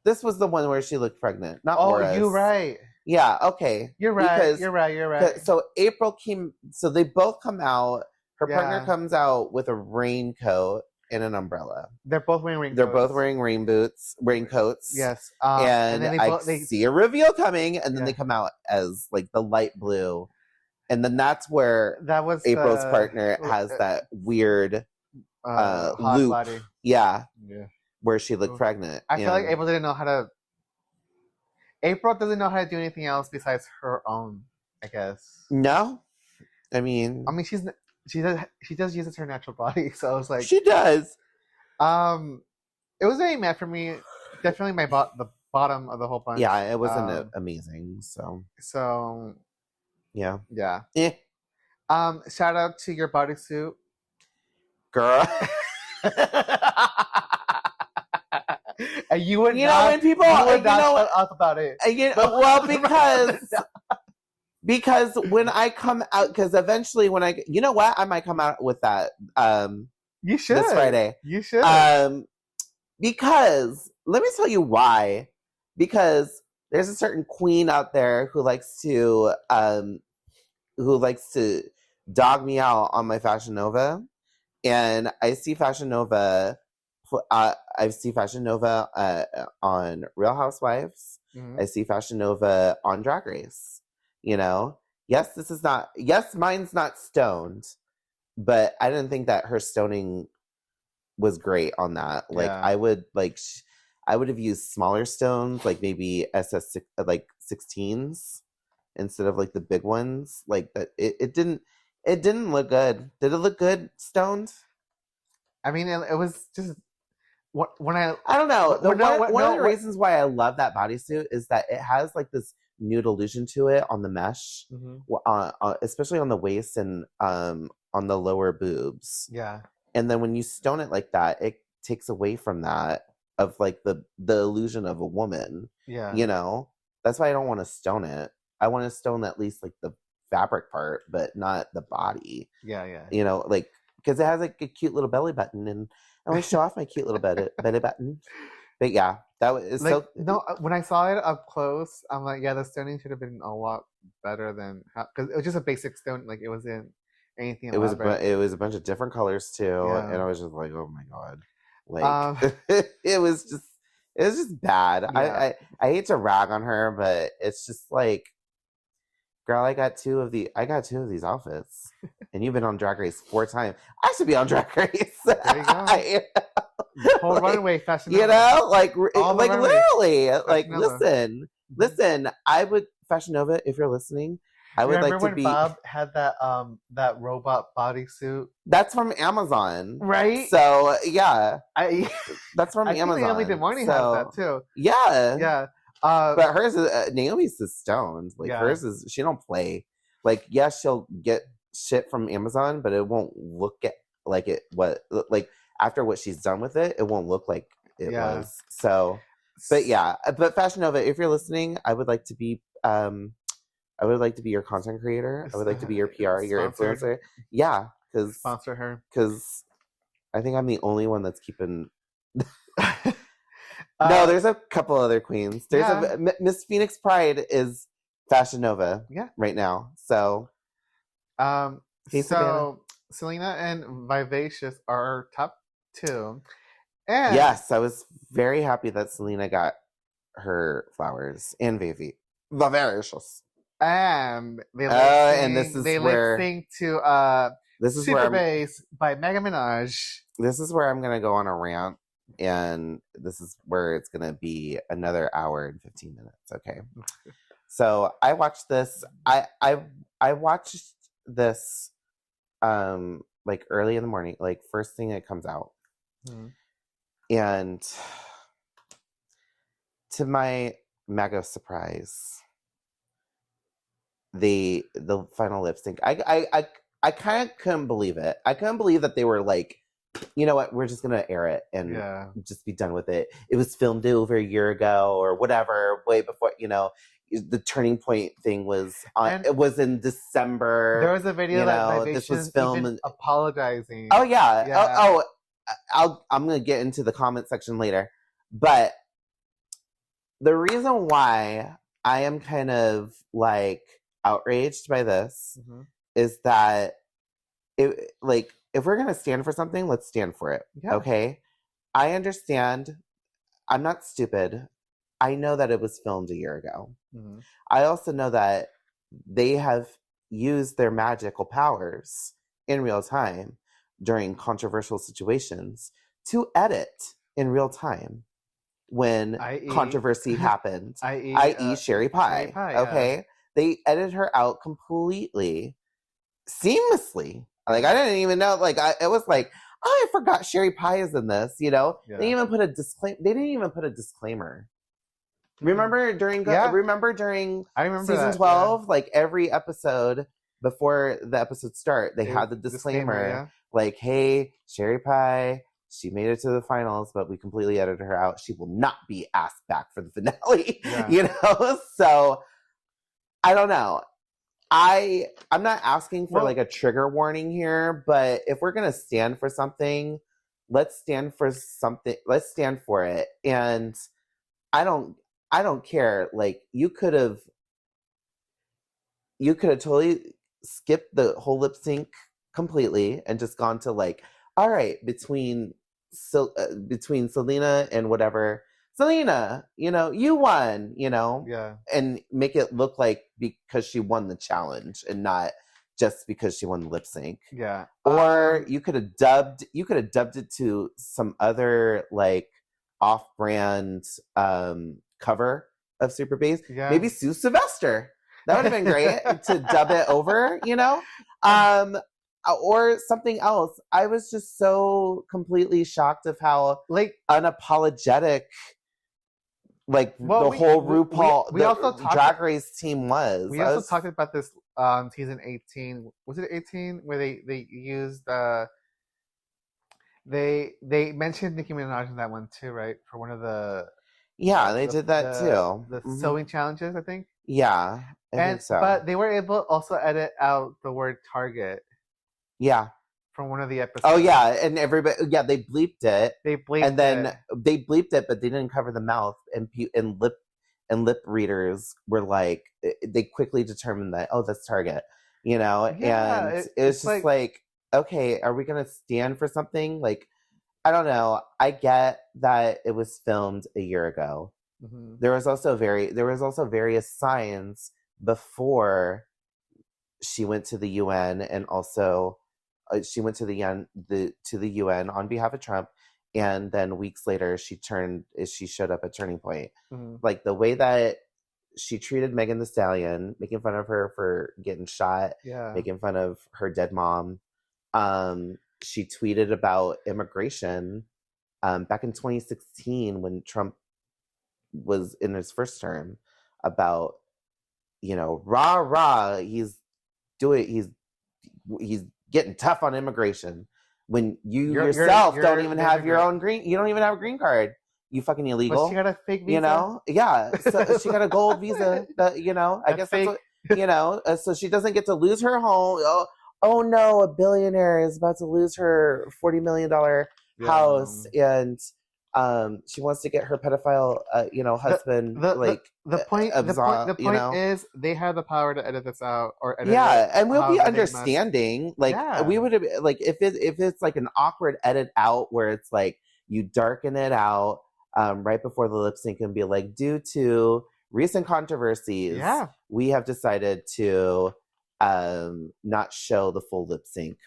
Speaker 3: This was the one where she looked pregnant, not Laura's.
Speaker 2: You're right.
Speaker 3: Yeah, okay.
Speaker 2: You're right. You're right.
Speaker 3: So April came. So they both come out. Her partner comes out with a raincoat and an umbrella.
Speaker 2: They're both wearing raincoats.
Speaker 3: They're both wearing raincoats.
Speaker 2: Yes.
Speaker 3: And then I see a reveal coming, and then they come out as like the light blue, and then that's where April's partner has that weird
Speaker 2: hot
Speaker 3: loop.
Speaker 2: body.
Speaker 3: Yeah. Where she looked pregnant.
Speaker 2: I feel like April didn't know how to. April doesn't know how to do anything else besides her own, I guess.
Speaker 3: No, I mean, she
Speaker 2: does use her natural body, so I was like,
Speaker 3: she does.
Speaker 2: It was very mad for me. Definitely the bottom of the whole bunch.
Speaker 3: Yeah, it wasn't amazing. So yeah.
Speaker 2: Shout out to your bodysuit,
Speaker 3: girl.
Speaker 2: And you would
Speaker 3: when people
Speaker 2: shut up about it.
Speaker 3: Well, because when I come out, because eventually when I might come out with that.
Speaker 2: You should
Speaker 3: this Friday.
Speaker 2: You should.
Speaker 3: Because let me tell you why. Because there's a certain queen out there who likes to dog me out on my Fashion Nova, and I see Fashion Nova. I see Fashion Nova on Real Housewives. Mm-hmm. I see Fashion Nova on Drag Race. Yes, mine's not stoned, but I didn't think that her stoning was great on that. Like, I would have used smaller stones, like maybe SS like 16s instead of like the big ones. Like that, it didn't look good. Did it look good stoned?
Speaker 2: I mean, it was just.
Speaker 3: I don't know. One of the reasons why I love that bodysuit is that it has like this nude illusion to it on the mesh, especially on the waist and on the lower boobs.
Speaker 2: Yeah.
Speaker 3: And then when you stone it like that, it takes away from that of like the illusion of a woman.
Speaker 2: Yeah.
Speaker 3: That's why I don't want to stone it. I want to stone at least like the fabric part, but not the body.
Speaker 2: Yeah.
Speaker 3: Like because it has like a cute little belly button and. I want to show off my cute little belly button. But yeah, that was
Speaker 2: like, so. No, when I saw it up close, I'm like, yeah, the stoning should have been a lot better than because it was just a basic stone. Like it wasn't anything. It was
Speaker 3: a bunch of different colors too, and I was just like, oh my god, like it was just bad. Yeah. I hate to rag on her, but it's just like. Girl, I got two of these outfits, and you've been on Drag Race 4 times. I should be on Drag Race.
Speaker 2: There you go. The whole runway, Fashion Nova.
Speaker 3: Literally, like
Speaker 2: Nova.
Speaker 3: listen. I would Fashion Nova if you're listening. I would like to be.
Speaker 2: Bob had that robot bodysuit.
Speaker 3: That's from Amazon,
Speaker 2: right?
Speaker 3: So yeah, that's from Amazon.
Speaker 2: Naomi DeMorney has that too.
Speaker 3: Yeah. But hers is Naomi's is stoned. Like hers is she don't play. Like yes, she'll get shit from Amazon, but it won't look like it. Like after what she's done with it, it won't look like it was. So, but Fashion Nova, if you're listening, I would like to be your content creator. I would like to be your PR, your influencer. Yeah, because
Speaker 2: sponsor her.
Speaker 3: Because I think I'm the only one that's keeping. No, there's a couple other queens. There's Miss Phoenix Pride is Fashion Nova right now. So,
Speaker 2: Selena and Vivacious are top 2. And
Speaker 3: yes, I was very happy that Selena got her flowers and Vivacious.
Speaker 2: And they
Speaker 3: and this is
Speaker 2: they
Speaker 3: where
Speaker 2: lip sync to
Speaker 3: This is
Speaker 2: Super Bass by Mega Minaj.
Speaker 3: This is where I'm gonna go on a rant, and this is where it's gonna be another hour and 15 minutes. Okay. So I watched this. I watched this like early in the morning, like first thing it comes out. And to my mega surprise, the final lip sync, I kind of couldn't believe it. I couldn't believe that they were like, you know what, we're just gonna air it and just be done with it. It was filmed over a year ago or whatever, way before, you know, the Turning Point thing was on. It was in December.
Speaker 2: There was a video that
Speaker 3: this was filmed
Speaker 2: apologizing.
Speaker 3: Oh yeah. I'm gonna get into the comment section later, but the reason why I am kind of like outraged by this is that it, like, if we're gonna stand for something, let's stand for it. Yeah. Okay. I understand. I'm not stupid. I know that it was filmed a year ago. I also know that they have used their magical powers in real time during controversial situations to edit in real time when controversy happened. I.e. Sherry Pie. Okay. Yeah. They edited her out completely, seamlessly. Like, I didn't even know, like, it was like, oh, I forgot Sherry Pie is in this, you know? Yeah. They didn't even put a disclaimer. Remember during season 12, like every episode before the episodes start, they had the disclaimer, like, hey, Sherry Pie, she made it to the finals, but we completely edited her out. She will not be asked back for the finale, you know? So, I don't know. I'm not asking for like a trigger warning here, but if we're going to stand for something, let's stand for something. Let's stand for it. And I don't care. Like, you could have totally skipped the whole lip sync completely and just gone to like, all right, between Selena and whatever, Selena, you know, you won, you know, and make it look like because she won the challenge and not just because she won the lip sync. Yeah. Or you could have dubbed it to some other like off-brand cover of Super Bass. Yeah. Maybe Sue Sylvester. That would have been great to dub it over, you know? Or something else. I was just so completely shocked of how like unapologetic like the whole RuPaul we also Drag Race team was.
Speaker 2: We also talked about this season 18. Was it 18 where they used they mentioned Nicki Minaj in that one too, right? For one of the
Speaker 3: they did that too.
Speaker 2: The sewing challenges, I think.
Speaker 3: Yeah, I think so.
Speaker 2: But they were able to also edit out the word Target.
Speaker 3: Yeah.
Speaker 2: From one of the episodes.
Speaker 3: Oh yeah, and everybody, they bleeped it. They bleeped it, but they didn't cover the mouth, and lip readers were like, they quickly determined that, oh, that's Target, you know, and it was just like, okay, are we gonna stand for something? Like, I don't know. I get that it was filmed a year ago. Mm-hmm. There was also various signs before she went to the UN, and also. She went to the UN on behalf of Trump, and then weeks later she showed up at Turning Point. Mm-hmm. Like the way that she treated Megan Thee Stallion, making fun of her for getting shot, making fun of her dead mom. She tweeted about immigration back in 2016 when Trump was in his first term about, you know, rah, he's getting tough on immigration when you yourself don't even have your own you don't even have a green card. You fucking illegal.
Speaker 2: But she got a fake visa.
Speaker 3: You know? Yeah. So she got a gold visa that, you know, I guess fake. That's what, you know, so she doesn't get to lose her home. Oh no, a billionaire is about to lose her $40 million house, and she wants to get her pedophile, husband.
Speaker 2: The point is they have the power to edit this out or edit.
Speaker 3: Yeah, and we'll be understanding. We would have if it's like an awkward edit out where it's like you darken it out right before the lip sync and be like, due to recent controversies, we have decided to not show the full lip sync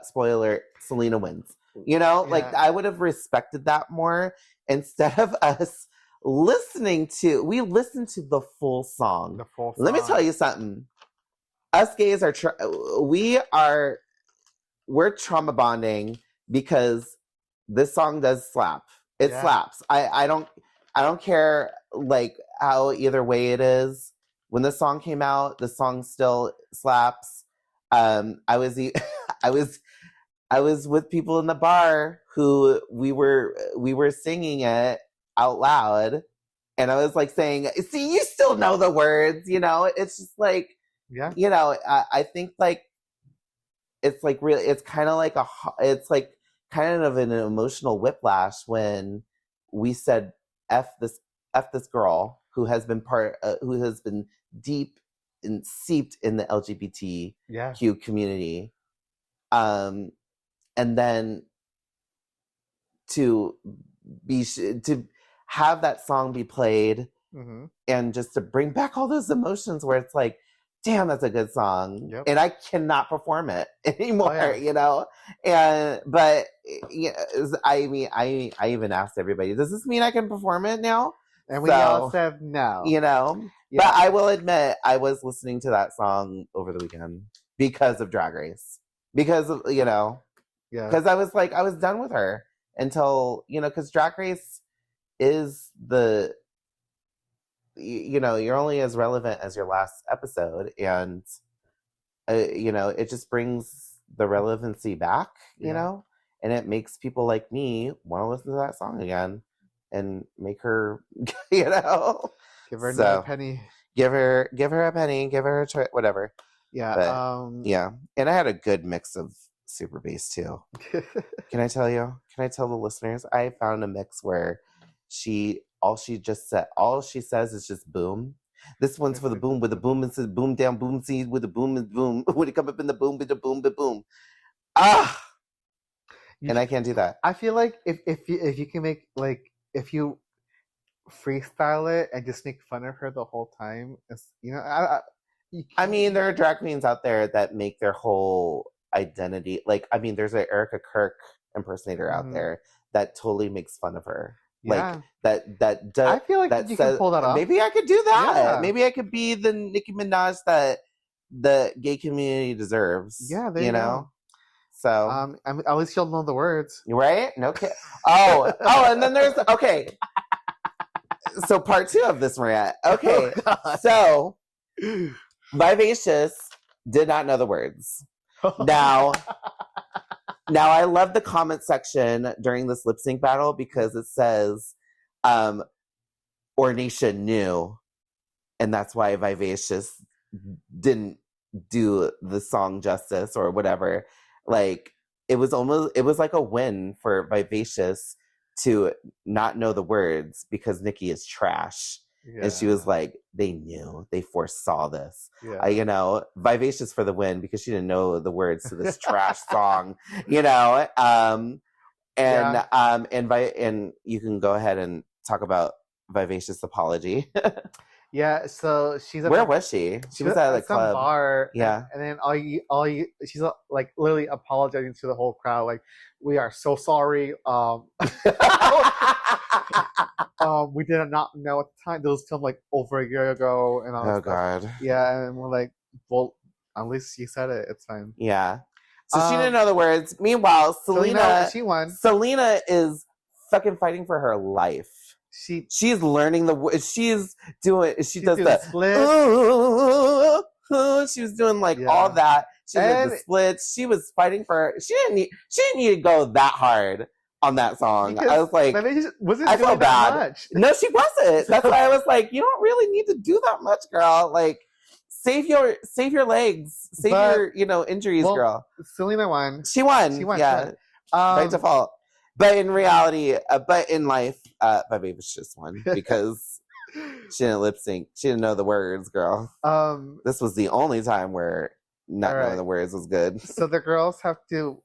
Speaker 3: spoiler, Selena wins. You know, like I would have respected that more instead of us listening to. We listened to the full song.
Speaker 2: The full song.
Speaker 3: Let me tell you something. Us gays are we're trauma bonding because this song does slap. It slaps. I don't care like how either way it is. When the song came out, the song still slaps. I was with people in the bar who we were singing it out loud, and I was like saying, "See, you still know the words," you know. It's just like, you know, I think like it's like really, it's kind of like it's like kind of an emotional whiplash when we said f this girl who has been deep and seeped in the LGBTQ community. And then to have that song be played and just to bring back all those emotions where it's like, damn, that's a good song. And I cannot perform it anymore, you know? But you know, I mean, I even asked everybody, does this mean I can perform it now?
Speaker 2: And we all said no.
Speaker 3: You know? But I will admit, I was listening to that song over the weekend because of Drag Race. Because of, you know, because I was like, I was done with her until, you know, because Drag Race is you know, you're only as relevant as your last episode. And, you know, it just brings the relevancy back, you know, and it makes people like me want to listen to that song again and make her, you know.
Speaker 2: Give her a penny.
Speaker 3: Give her a penny. Give her a whatever.
Speaker 2: Yeah.
Speaker 3: But, yeah. And I had a good mix of super bass too. Can I tell the listeners? I found a mix where all she says is just boom. This one's for the boom with the boom and says boom down boom seed with the boom and boom. When it come up in the boom with the boom but boom. And I can't do that.
Speaker 2: I feel like if you can make like if you freestyle it and just make fun of her the whole time, it's, you know,
Speaker 3: I mean, there are drag queens out there that make their whole identity like, I mean, there's an Erica Kirk impersonator out there that totally makes fun of her. Like that does.
Speaker 2: I feel like you can pull that off.
Speaker 3: Maybe I could do that. Maybe I could be the Nicki Minaj that the gay community deserves.
Speaker 2: Yeah, there
Speaker 3: you know. So
Speaker 2: I mean, at least you'll know the words,
Speaker 3: right? No kidding. Oh, and then there's So part 2 of this, Maria. Okay, so Vivacious did not know the words. Now I love the comment section during this lip sync battle because it says, Ornation knew, and that's why Vivacious didn't do the song justice or whatever. Like, it was like a win for Vivacious to not know the words because Nikki is trash. And she was like, they knew, they foresaw this. You know, Vivacious for the win because she didn't know the words to this trash song, you know. And you can go ahead and talk about Vivacious' apology.
Speaker 2: So
Speaker 3: where was she? She was at the club.
Speaker 2: Some bar.
Speaker 3: Yeah.
Speaker 2: And then she's like literally apologizing to the whole crowd, like, we are so sorry. We did not know at the time. This was filmed like over a year ago, and all
Speaker 3: God.
Speaker 2: Yeah, and we're like, well, at least she said it. It's fine.
Speaker 3: Yeah. So she didn't know the words. Meanwhile, Selena,
Speaker 2: she won.
Speaker 3: Selena is fucking fighting for her life. She's learning the words. She's doing. She does the split. She was doing like all that. She did the splits. She was fighting for her. She didn't need to go that hard on that song. I was like, I felt bad.
Speaker 2: Much.
Speaker 3: No, she wasn't. That's why I was like, you don't really need to do that much, girl. Like, save your legs, save your injuries, girl.
Speaker 2: Selena won.
Speaker 3: She won. Yeah, by default. But in reality, but in life, Vivacious won because she didn't lip sync. She didn't know the words, girl. This was the only time where not knowing the words was good.
Speaker 2: So the girls have to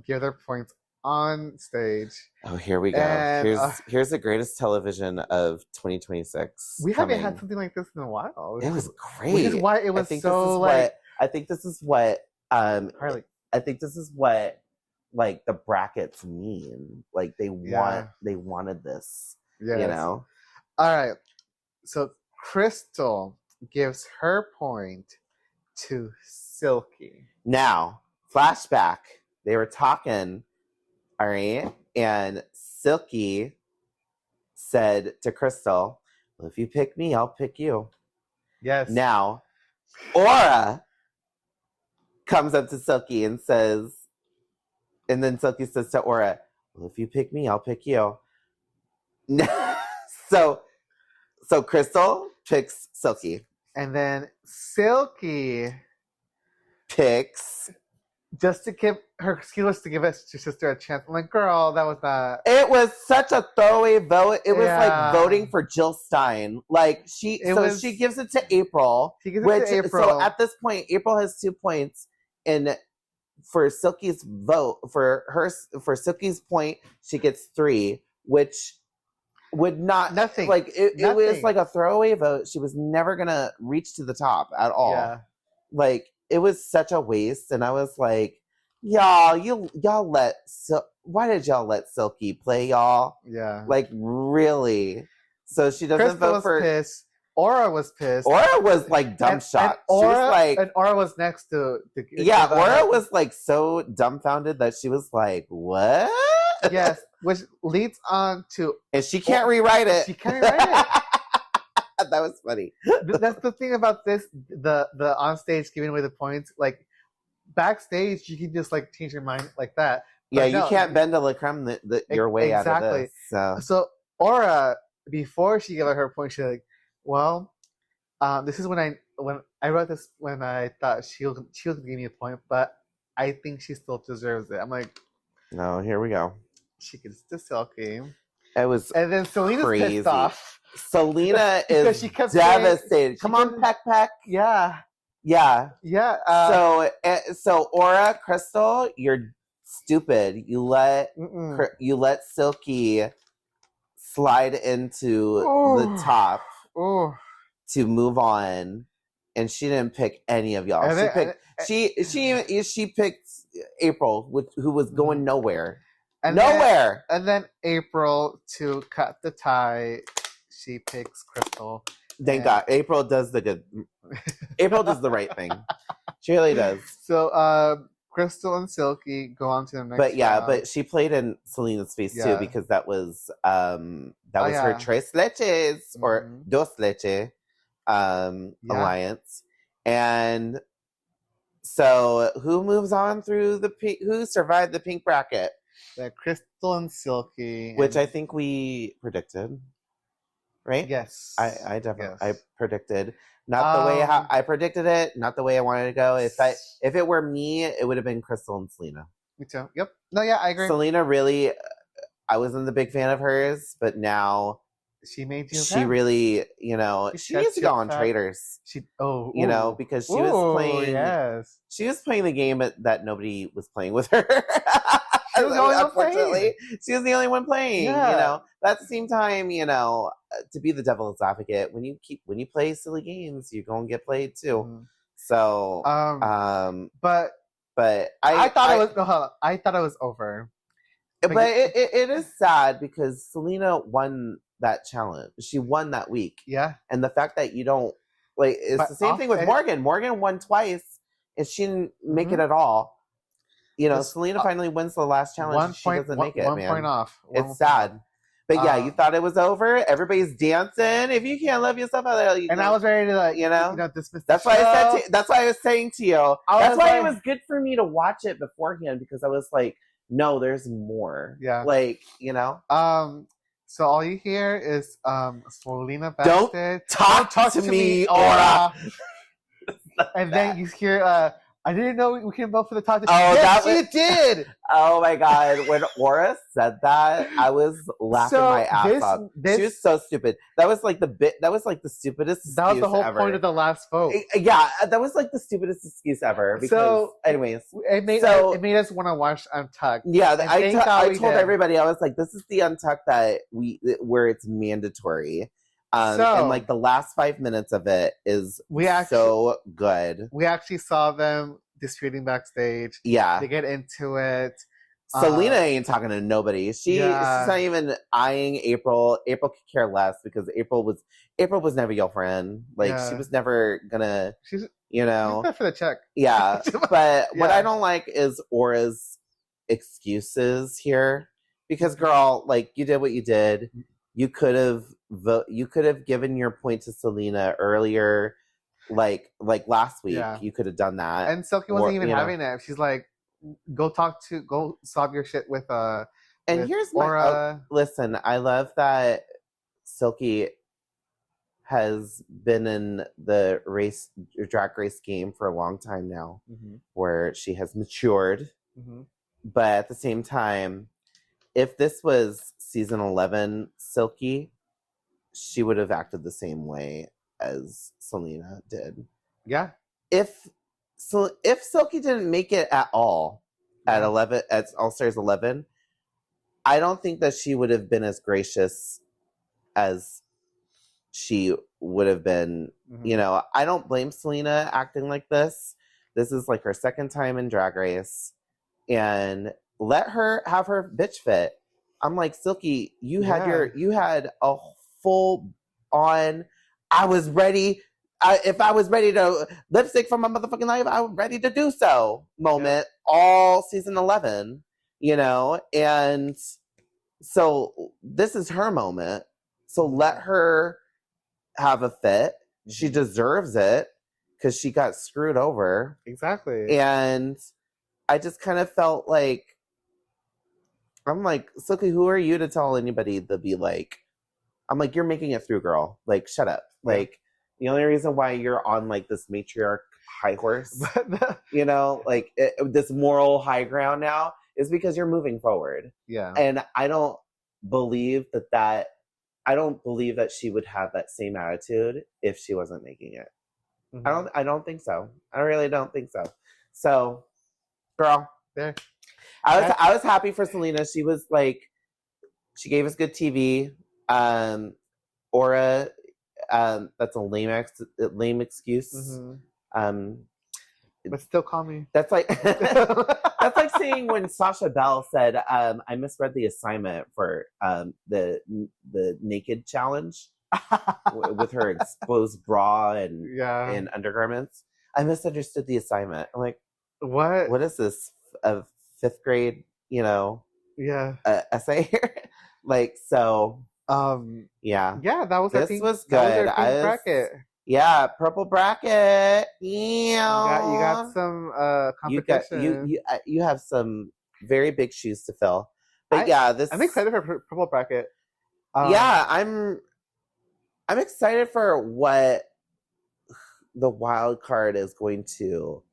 Speaker 2: give their points on stage.
Speaker 3: Oh, here we go. And, here's the greatest television of 2026.
Speaker 2: We haven't had something like this in a while.
Speaker 3: It was great.
Speaker 2: Which is why it was so like.
Speaker 3: I think this is what
Speaker 2: Harley.
Speaker 3: I think this is what like the brackets mean. Like they wanted this.
Speaker 2: Yes.
Speaker 3: You know?
Speaker 2: All right. So Crystal gives her point to Silky.
Speaker 3: Now, flashback. They were talking, all right? And Silky said to Crystal, well, if you pick me, I'll pick you.
Speaker 2: Yes.
Speaker 3: Now, Aura comes up to Silky and says, and then Silky says to Aura, well, if you pick me, I'll pick you. So Crystal picks Silky.
Speaker 2: And then Silky
Speaker 3: Picks.
Speaker 2: just to give her excuse to give her sister a chance. I'm like, girl, that was not.
Speaker 3: It was such a throwaway vote. It was
Speaker 2: Yeah.
Speaker 3: like voting for Jill Stein. Like she gives it to April.
Speaker 2: She gives it to April.
Speaker 3: So at this point, April has 2 points, and for Silky's vote, for Silky's point, she gets 3, which would not
Speaker 2: Nothing.
Speaker 3: Like it was
Speaker 2: Nothing.
Speaker 3: like a throwaway vote. She was never gonna reach to the top at all.
Speaker 2: Yeah.
Speaker 3: Like it was such a waste, and I was like, y'all why did y'all let Silky play y'all?
Speaker 2: Yeah.
Speaker 3: Like really? So she doesn't
Speaker 2: Crystal
Speaker 3: vote
Speaker 2: was
Speaker 3: for.
Speaker 2: pissed. Aura was pissed.
Speaker 3: Aura was like dumb shot.
Speaker 2: And Aura,
Speaker 3: she was like,
Speaker 2: and Aura was next to
Speaker 3: yeah. Aura was like so dumbfounded that she was like, what?
Speaker 2: Yes, which leads on to
Speaker 3: And she can't rewrite it.
Speaker 2: she can't write it.
Speaker 3: That was funny.
Speaker 2: That's the thing about this. The on stage giving away the points. Like backstage, you can just like change your mind like that.
Speaker 3: Yeah,
Speaker 2: But
Speaker 3: you
Speaker 2: no,
Speaker 3: can't bend a la creme your way out of this.
Speaker 2: So Aura, before she gave out her point, she's like, "Well, this is when I wrote this when I thought she'll give me a point, but I think she still deserves it." I'm like,
Speaker 3: no, here we go.
Speaker 2: she gets the Silky,
Speaker 3: It was
Speaker 2: and then Selena's
Speaker 3: crazy.
Speaker 2: pissed off.
Speaker 3: Selena
Speaker 2: Because
Speaker 3: is
Speaker 2: she kept
Speaker 3: devastated.
Speaker 2: saying-
Speaker 3: Come
Speaker 2: she
Speaker 3: on,
Speaker 2: kept-
Speaker 3: Peck Peck.
Speaker 2: Yeah,
Speaker 3: Yeah.
Speaker 2: yeah.
Speaker 3: So Aura, Crystal, you're stupid. You let Silky slide into the top
Speaker 2: Oh,
Speaker 3: to move on, and she didn't pick any of y'all.
Speaker 2: And
Speaker 3: She
Speaker 2: then-
Speaker 3: picked she picked April, who was going nowhere.
Speaker 2: and
Speaker 3: Nowhere.
Speaker 2: Then, and then April, to cut the tie, she picks Crystal.
Speaker 3: Thank God. April does the good. April does the right thing. She really does.
Speaker 2: So Crystal and Silky go on to the next
Speaker 3: But yeah,
Speaker 2: round.
Speaker 3: but she played in Selena's face
Speaker 2: Yeah.
Speaker 3: too, because that was her
Speaker 2: yeah.
Speaker 3: Tres Leches or
Speaker 2: Mhm.
Speaker 3: Dos Leche alliance. And so who moves on through who survived the pink bracket?
Speaker 2: The Crystal and Silky,
Speaker 3: Which I
Speaker 2: and-
Speaker 3: think we predicted. Right?
Speaker 2: yes,
Speaker 3: I definitely
Speaker 2: yes.
Speaker 3: I predicted. Not the way how I predicted it, not the way I wanted to go. If it were me, it would have been Crystal and Selena.
Speaker 2: Me too. Yep. No, yeah, I agree.
Speaker 3: Selena really, I wasn't a big fan of hers, but now
Speaker 2: She made you.
Speaker 3: she
Speaker 2: fan.
Speaker 3: really, she needs to go on Traders,
Speaker 2: She
Speaker 3: because she was playing.
Speaker 2: Yes.
Speaker 3: She was playing the game that nobody was playing with her.
Speaker 2: She was the only one playing.
Speaker 3: Unfortunately, she was the only one playing.
Speaker 2: Yeah.
Speaker 3: But at the same time, to be the devil's advocate, when you play silly games, you're gonna get played too.
Speaker 2: Mhm.
Speaker 3: So,
Speaker 2: But I thought it was over.
Speaker 3: But it is sad because Selena won that challenge. She won that week.
Speaker 2: Yeah.
Speaker 3: And the fact that you don't it's
Speaker 2: But
Speaker 3: the same thing with
Speaker 2: often-
Speaker 3: Morgan. Morgan won twice and she didn't make it at all. Selena finally wins the last challenge. She doesn't make it,
Speaker 2: 1
Speaker 3: man.
Speaker 2: point off.
Speaker 3: It's sad. But yeah, you thought it was over. Everybody's dancing. If you can't love yourself out there,
Speaker 2: And I was ready to dismiss.
Speaker 3: That's why I said. That's why I was saying to you. That's why it
Speaker 2: like-
Speaker 3: was good for me to watch it beforehand, because I was like, no, there's more.
Speaker 2: Yeah. So all you hear is Selena
Speaker 3: Don't
Speaker 2: backstage.
Speaker 3: talk to me, Aura.
Speaker 2: And then you hear I didn't know we can vote for the top.
Speaker 3: Oh,
Speaker 2: yes,
Speaker 3: that
Speaker 2: you did.
Speaker 3: Oh my God! When Aura said that, I was laughing my ass off. She was so stupid. That was like That was like the stupidest.
Speaker 2: That was the whole
Speaker 3: ever.
Speaker 2: point of the last vote.
Speaker 3: Yeah, that was like the stupidest excuse ever. Because, anyways,
Speaker 2: it made us want to watch Untucked.
Speaker 3: Yeah, I told
Speaker 2: did.
Speaker 3: everybody, I was like, this is the Untucked where it's mandatory. And like the last 5 minutes of it is so good.
Speaker 2: We actually saw them disputing backstage.
Speaker 3: Yeah.
Speaker 2: They get into it.
Speaker 3: Selena ain't talking to nobody. She's not even eyeing April. April could care less because April was never your friend. Like she was never gonna.
Speaker 2: She's
Speaker 3: there
Speaker 2: for the check.
Speaker 3: Yeah, but what I don't like is Aura's excuses here. Because girl, like you did what you did. You could have given your point to Selena earlier, like last week. Yeah. You could have done that.
Speaker 2: And Silky wasn't even having it. She's like, go solve your shit with
Speaker 3: And
Speaker 2: with
Speaker 3: here's
Speaker 2: Aura.
Speaker 3: Listen, I love that Silky has been in the drag race game for a long time now, where she has matured. But at the same time, if this was season 11 Silky, she would have acted the same way as Selena did.
Speaker 2: Yeah.
Speaker 3: If Silky didn't make it at all at 11 at All Stars 11, I don't think that she would have been as gracious as she would have been. I don't blame Selena acting like this. This is like her second time in Drag Race, and let her have her bitch fit. I'm like, Silky, you had a full on. I was ready. If I was ready to lipstick for my motherfucking life, I was ready to do so moment all season 11, and so this is her moment. So let her have a fit. She deserves it because she got screwed over.
Speaker 2: Exactly.
Speaker 3: And I just kind of felt like, I'm like, Silky, who are you to tell anybody to be like, I'm like, you're making it through, girl. Like, shut up. Like, the only reason why you're on like this matriarch high horse, this moral high ground now is because you're moving forward.
Speaker 2: Yeah.
Speaker 3: And I don't believe that she would have that same attitude if she wasn't making it. I don't think so. I really don't think so. So, girl,
Speaker 2: there.
Speaker 3: I was happy for Selena. She was like, she gave us good TV. Aura, that's a lame excuse.
Speaker 2: But still call me.
Speaker 3: That's like that's like saying when Sasha Bell said, I misread the assignment for the naked challenge with her exposed bra and undergarments. I misunderstood the assignment. I'm like, what is this? A fifth grade, essay here? Like, so yeah,
Speaker 2: that was
Speaker 3: this was good.
Speaker 2: Bracket.
Speaker 3: Yeah, purple bracket. Yeah,
Speaker 2: you got some competition.
Speaker 3: You have some very big shoes to fill. But I'm
Speaker 2: excited for purple bracket.
Speaker 3: I'm excited for what the wild card is going to,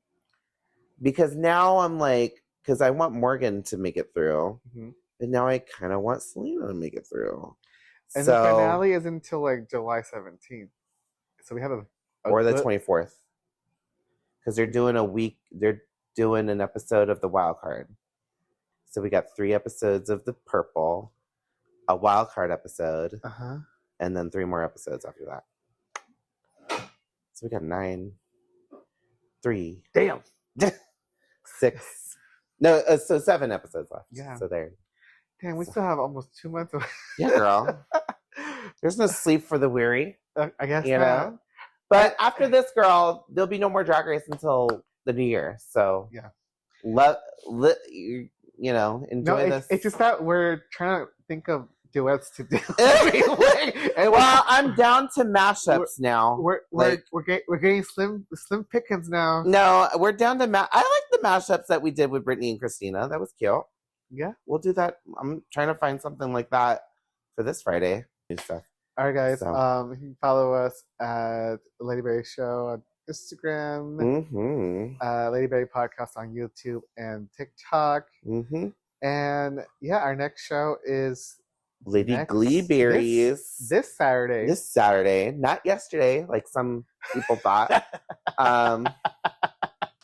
Speaker 3: because now I'm like, because I want Morgan to make it through, and now I kind of want Selena to make it through.
Speaker 2: And the finale is until like July 17th. So we have
Speaker 3: or the 24th, because they're doing a week. They're doing an episode of the wild card. So we got 3 episodes of the purple, a wild card episode, and then 3 more episodes after that. So we got 9, 3,
Speaker 2: damn,
Speaker 3: 6. No, so 7 episodes left.
Speaker 2: Yeah.
Speaker 3: So there.
Speaker 2: Damn, we still have almost 2 months away.
Speaker 3: Yeah, girl. There's no sleep for the weary.
Speaker 2: I guess
Speaker 3: know. But after this, girl, there'll be no more Drag Race until the new year. So
Speaker 2: yeah,
Speaker 3: enjoy this.
Speaker 2: It's just that we're trying to think of duets to do.
Speaker 3: Well, I'm down to mashups now.
Speaker 2: We're getting slim pickings now.
Speaker 3: No, we're down to I like the mashups that we did with Brittany and Christina. That was cute.
Speaker 2: Yeah,
Speaker 3: we'll do that. I'm trying to find something like that for this Friday. New stuff.
Speaker 2: All right, guys. You can follow us at Lady Berry Show on Instagram, Lady Berry Podcast on YouTube and TikTok. And yeah, our next show is
Speaker 3: Lady Gleeberries
Speaker 2: this Saturday.
Speaker 3: This Saturday, not yesterday, like some people thought.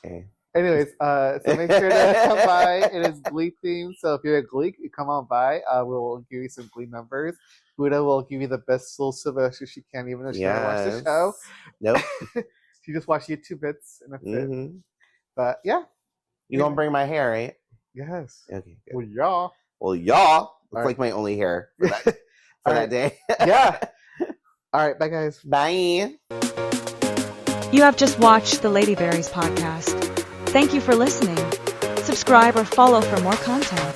Speaker 3: Okay.
Speaker 2: Anyways, so make sure to come by. It is Glee themed, so if you're a Glee, come on by. We'll give you some Glee numbers. Booda will give you the best soul silver she can, even though she doesn't watch the show.
Speaker 3: Nope.
Speaker 2: She just watched YouTube bits, and that's it. But yeah,
Speaker 3: You gonna bring my hair, right?
Speaker 2: yes.
Speaker 3: Okay. Good.
Speaker 2: Well, yeah.
Speaker 3: Well, y'all. It's
Speaker 2: All
Speaker 3: like my only hair for that, for
Speaker 2: All
Speaker 3: that
Speaker 2: right.
Speaker 3: day.
Speaker 2: Yeah. All right. Bye, guys.
Speaker 3: Bye.
Speaker 1: You have just watched the Lady Berries podcast. Thank you for listening. Subscribe or follow for more content.